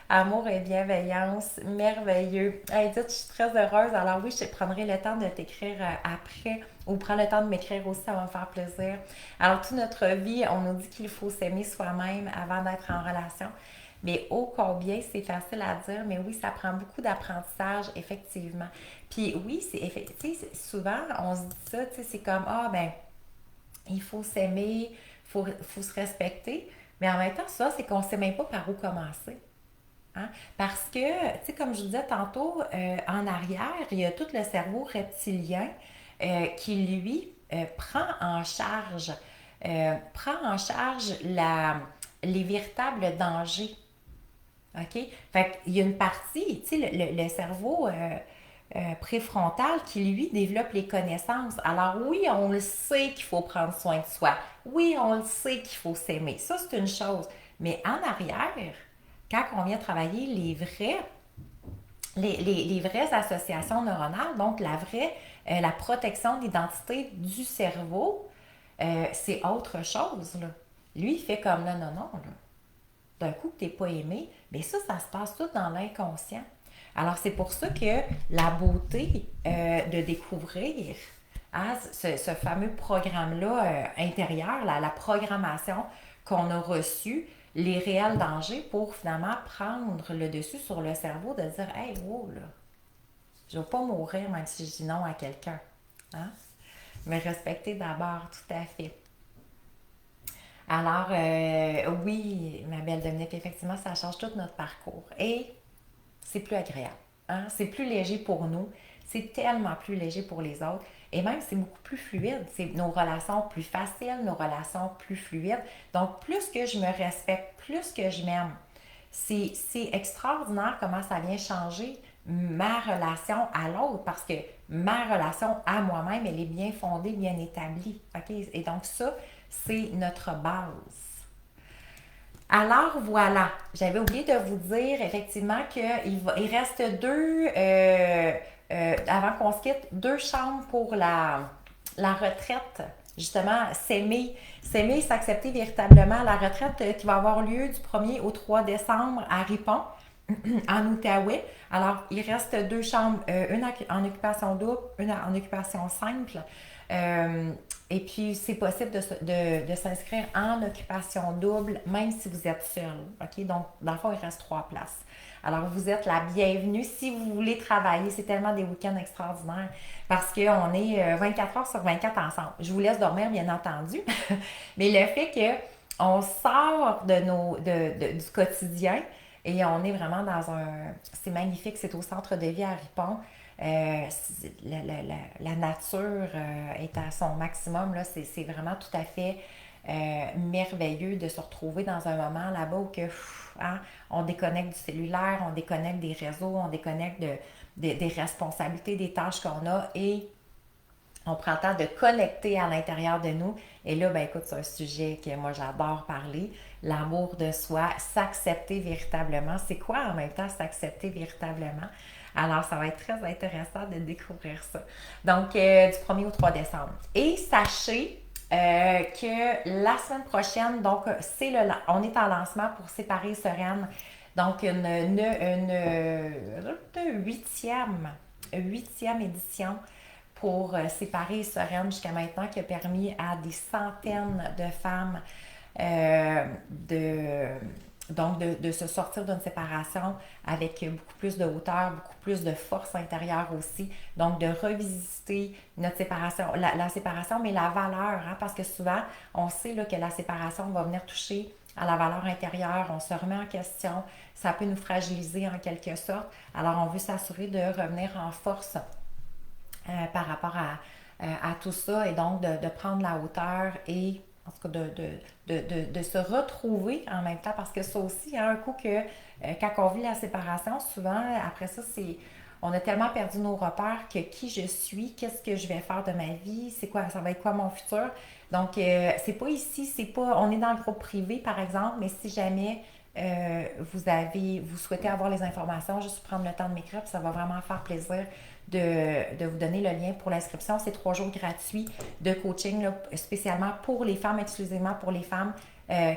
amour et bienveillance, merveilleux. Hey, Edith, je suis très heureuse. Alors oui, je prendrai le temps de t'écrire après ou prendre le temps de m'écrire aussi, ça va me faire plaisir. Alors, toute notre vie, on nous dit qu'il faut s'aimer soi-même avant d'être en relation. Mais ô combien c'est facile à dire, mais oui, ça prend beaucoup d'apprentissage, effectivement. Puis oui, souvent, on se dit ça, tu sais, c'est comme, ah, ben, il faut s'aimer, il faut se respecter. Mais en même temps, ça, c'est qu'on ne sait même pas par où commencer. Hein? Parce que, tu sais, comme je vous disais tantôt, en arrière, il y a tout le cerveau reptilien qui, lui, prend en charge les véritables dangers. OK? Fait qu'il y a une partie, tu sais, le cerveau préfrontal qui, lui, développe les connaissances. Alors oui, on le sait qu'il faut prendre soin de soi. Oui, on le sait qu'il faut s'aimer. Ça, c'est une chose. Mais en arrière, quand on vient travailler les vraies associations neuronales, donc la protection de l'identité du cerveau, c'est autre chose, là. Lui, il fait comme, non, non, non, là. D'un coup que tu n'es pas aimé, mais ça se passe tout dans l'inconscient. Alors, c'est pour ça que la beauté de découvrir, hein, ce fameux programme-là intérieur, la programmation qu'on a reçue, les réels dangers pour finalement prendre le dessus sur le cerveau, de dire, hey, wow, là, je ne vais pas mourir même si je dis non à quelqu'un. Hein? Me respecter d'abord, tout à fait. Alors, oui, ma belle Dominique, effectivement, ça change tout notre parcours. Et c'est plus agréable. Hein? C'est plus léger pour nous. C'est tellement plus léger pour les autres. Et même, c'est beaucoup plus fluide. C'est nos relations plus faciles, nos relations plus fluides. Donc, plus que je me respecte, plus que je m'aime. C'est extraordinaire comment ça vient changer ma relation à l'autre parce que ma relation à moi-même, elle est bien fondée, bien établie. Okay? Et donc, ça, c'est notre base. Alors voilà, j'avais oublié de vous dire effectivement qu'il reste avant qu'on se quitte, deux chambres pour la retraite. Justement, s'aimer, s'accepter véritablement. La retraite qui va avoir lieu du 1er au 3 décembre à Ripon, en Outaouais. Alors, il reste deux chambres, une en occupation double, une en occupation simple. Euh, et puis, c'est possible de s'inscrire en occupation double, même si vous êtes seul. OK? Donc, dans le fond, il reste 3 places. Alors, vous êtes la bienvenue si vous voulez travailler. C'est tellement des week-ends extraordinaires parce qu'on est 24 heures sur 24 ensemble. Je vous laisse dormir, bien entendu. Mais le fait qu'on sort du quotidien et on est vraiment dans un... C'est magnifique, c'est au centre de vie à Ripon. La nature est à son maximum. Là. C'est vraiment tout à fait merveilleux de se retrouver dans un moment là-bas où hein, on déconnecte du cellulaire, on déconnecte des réseaux, on déconnecte des responsabilités, des tâches qu'on a et on prend le temps de connecter à l'intérieur de nous. Et là, ben écoute, c'est un sujet que moi j'adore parler. L'amour de soi, s'accepter véritablement. C'est quoi en même temps s'accepter véritablement? Alors, ça va être très intéressant de découvrir ça. Donc, du 1er au 3 décembre. Et sachez que la semaine prochaine, donc, on est en lancement pour Séparer Sereine. Donc, huitième édition pour Séparer et Sereine jusqu'à maintenant qui a permis à des centaines de femmes de, de se sortir d'une séparation avec beaucoup plus de hauteur, beaucoup plus de force intérieure aussi. Donc, de revisiter notre séparation, la séparation, mais la valeur, hein, parce que souvent, on sait là, que la séparation va venir toucher à la valeur intérieure, on se remet en question, ça peut nous fragiliser en quelque sorte. Alors, on veut s'assurer de revenir en force par rapport à tout ça et donc de prendre la hauteur et en tout cas de se retrouver en même temps parce que ça aussi, il y a un coup que quand on vit la séparation, souvent après ça, c'est on a tellement perdu nos repères que qui je suis, qu'est-ce que je vais faire de ma vie, c'est quoi, ça va être quoi mon futur. Donc, c'est pas ici, c'est pas, on est dans le groupe privé par exemple, mais si jamais vous souhaitez avoir les informations, juste prendre le temps de m'écrire, puis ça va vraiment faire plaisir de vous donner le lien pour l'inscription. C'est 3 jours gratuits de coaching là, spécialement pour les femmes, exclusivement pour les femmes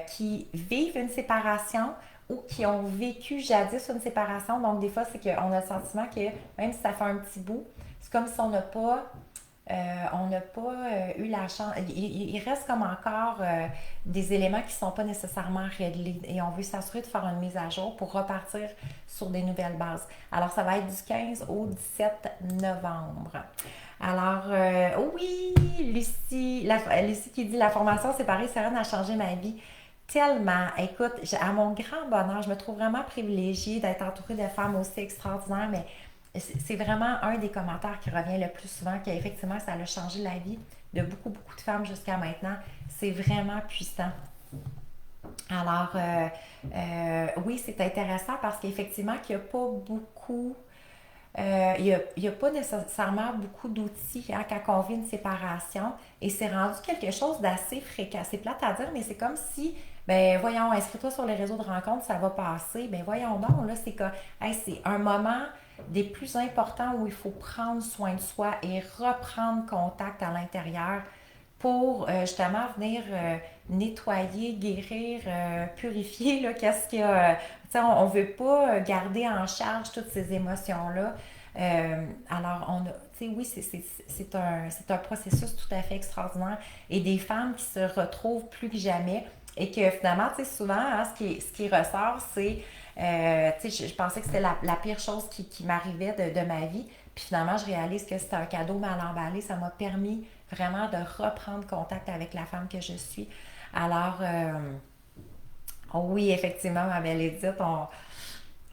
qui vivent une séparation ou qui ont vécu jadis une séparation. Donc, des fois, c'est qu'on a le sentiment que même si ça fait un petit bout, c'est comme si on n'a pas eu la chance. Il reste comme encore des éléments qui ne sont pas nécessairement réglés et on veut s'assurer de faire une mise à jour pour repartir sur des nouvelles bases. Alors, ça va être du 15 au 17 novembre. Alors, oui, Lucie qui dit la formation séparée Sereine a changé ma vie. Tellement. Écoute, à mon grand bonheur, je me trouve vraiment privilégiée d'être entourée de femmes aussi extraordinaires, mais c'est vraiment un des commentaires qui revient le plus souvent, qu'effectivement, ça a changé la vie de beaucoup, beaucoup de femmes jusqu'à maintenant. C'est vraiment puissant. Alors, oui, c'est intéressant parce qu'effectivement, qu'il n'y a pas beaucoup il n'y a pas nécessairement beaucoup d'outils hein, quand on vit une séparation et c'est rendu quelque chose d'assez fréquent. C'est plate à dire, mais c'est comme si, ben voyons, inscris-toi sur les réseaux de rencontres, ça va passer. Ben voyons donc, là, c'est que hey, c'est un moment des plus importants où il faut prendre soin de soi et reprendre contact à l'intérieur pour justement venir nettoyer, guérir, purifier, là, qu'est-ce qu'il y a. On ne veut pas garder en charge toutes ces émotions-là. Alors, oui, c'est un processus tout à fait extraordinaire et des femmes qui se retrouvent plus que jamais et que finalement, souvent, hein, ce qui ressort, c'est, je pensais que c'était la pire chose qui m'arrivait de ma vie. Puis finalement, je réalise que c'était un cadeau mal emballé. Ça m'a permis vraiment de reprendre contact avec la femme que je suis. Alors, oui, effectivement, ma belle Edith,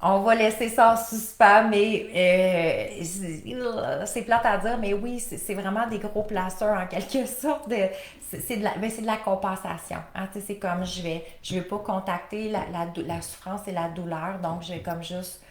on va laisser ça en suspens, mais c'est plate à dire, mais oui, c'est vraiment des gros plasters en quelque sorte. C'est de la compensation. Hein, c'est comme je vais pas contacter la souffrance et la douleur, donc je vais comme juste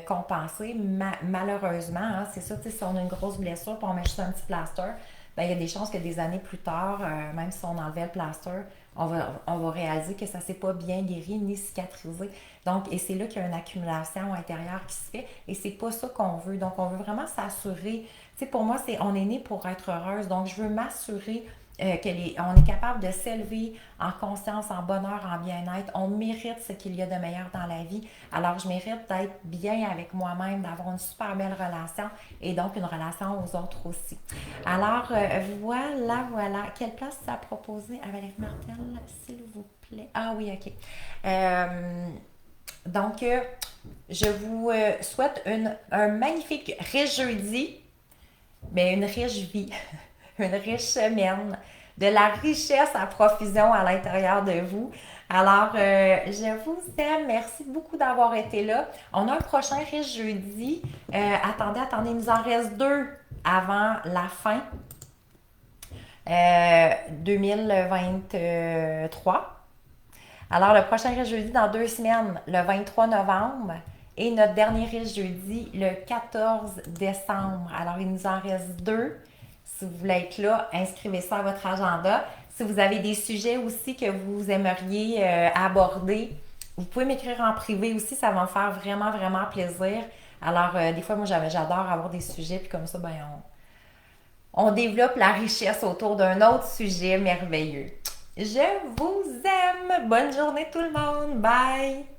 compenser. Malheureusement, hein, c'est ça, si on a une grosse blessure puis on met juste un petit plaster, ben, il y a des chances que des années plus tard, même si on enlevait le plaster, on va réaliser que ça ne s'est pas bien guéri ni cicatrisé. Donc, et c'est là qu'il y a une accumulation intérieure qui se fait et c'est pas ça qu'on veut. Donc, on veut vraiment s'assurer. Tu sais, pour moi, on est né pour être heureuse. Donc, je veux m'assurer on est capable de s'élever en conscience, en bonheur, en bien-être. On mérite ce qu'il y a de meilleur dans la vie. Alors, je mérite d'être bien avec moi-même, d'avoir une super belle relation et donc une relation aux autres aussi. Alors, voilà. Quelle place tu as proposé à Valérie Martel, s'il vous plaît? Ah oui, OK. Donc, je vous souhaite un magnifique riche jeudi, mais une riche vie. Une riche semaine, de la richesse à profusion à l'intérieur de vous. Alors, je vous aime. Merci beaucoup d'avoir été là. On a un prochain riche jeudi. Attendez, il nous en reste 2 avant la fin 2023. Alors, le prochain riche jeudi dans 2 semaines, le 23 novembre. Et notre dernier riche jeudi, le 14 décembre. Alors, il nous en reste 2. Si vous voulez être là, inscrivez ça à votre agenda. Si vous avez des sujets aussi que vous aimeriez aborder, vous pouvez m'écrire en privé aussi. Ça va me faire vraiment, vraiment plaisir. Alors, des fois, moi, j'adore avoir des sujets. Puis comme ça, ben, on développe la richesse autour d'un autre sujet merveilleux. Je vous aime. Bonne journée tout le monde. Bye!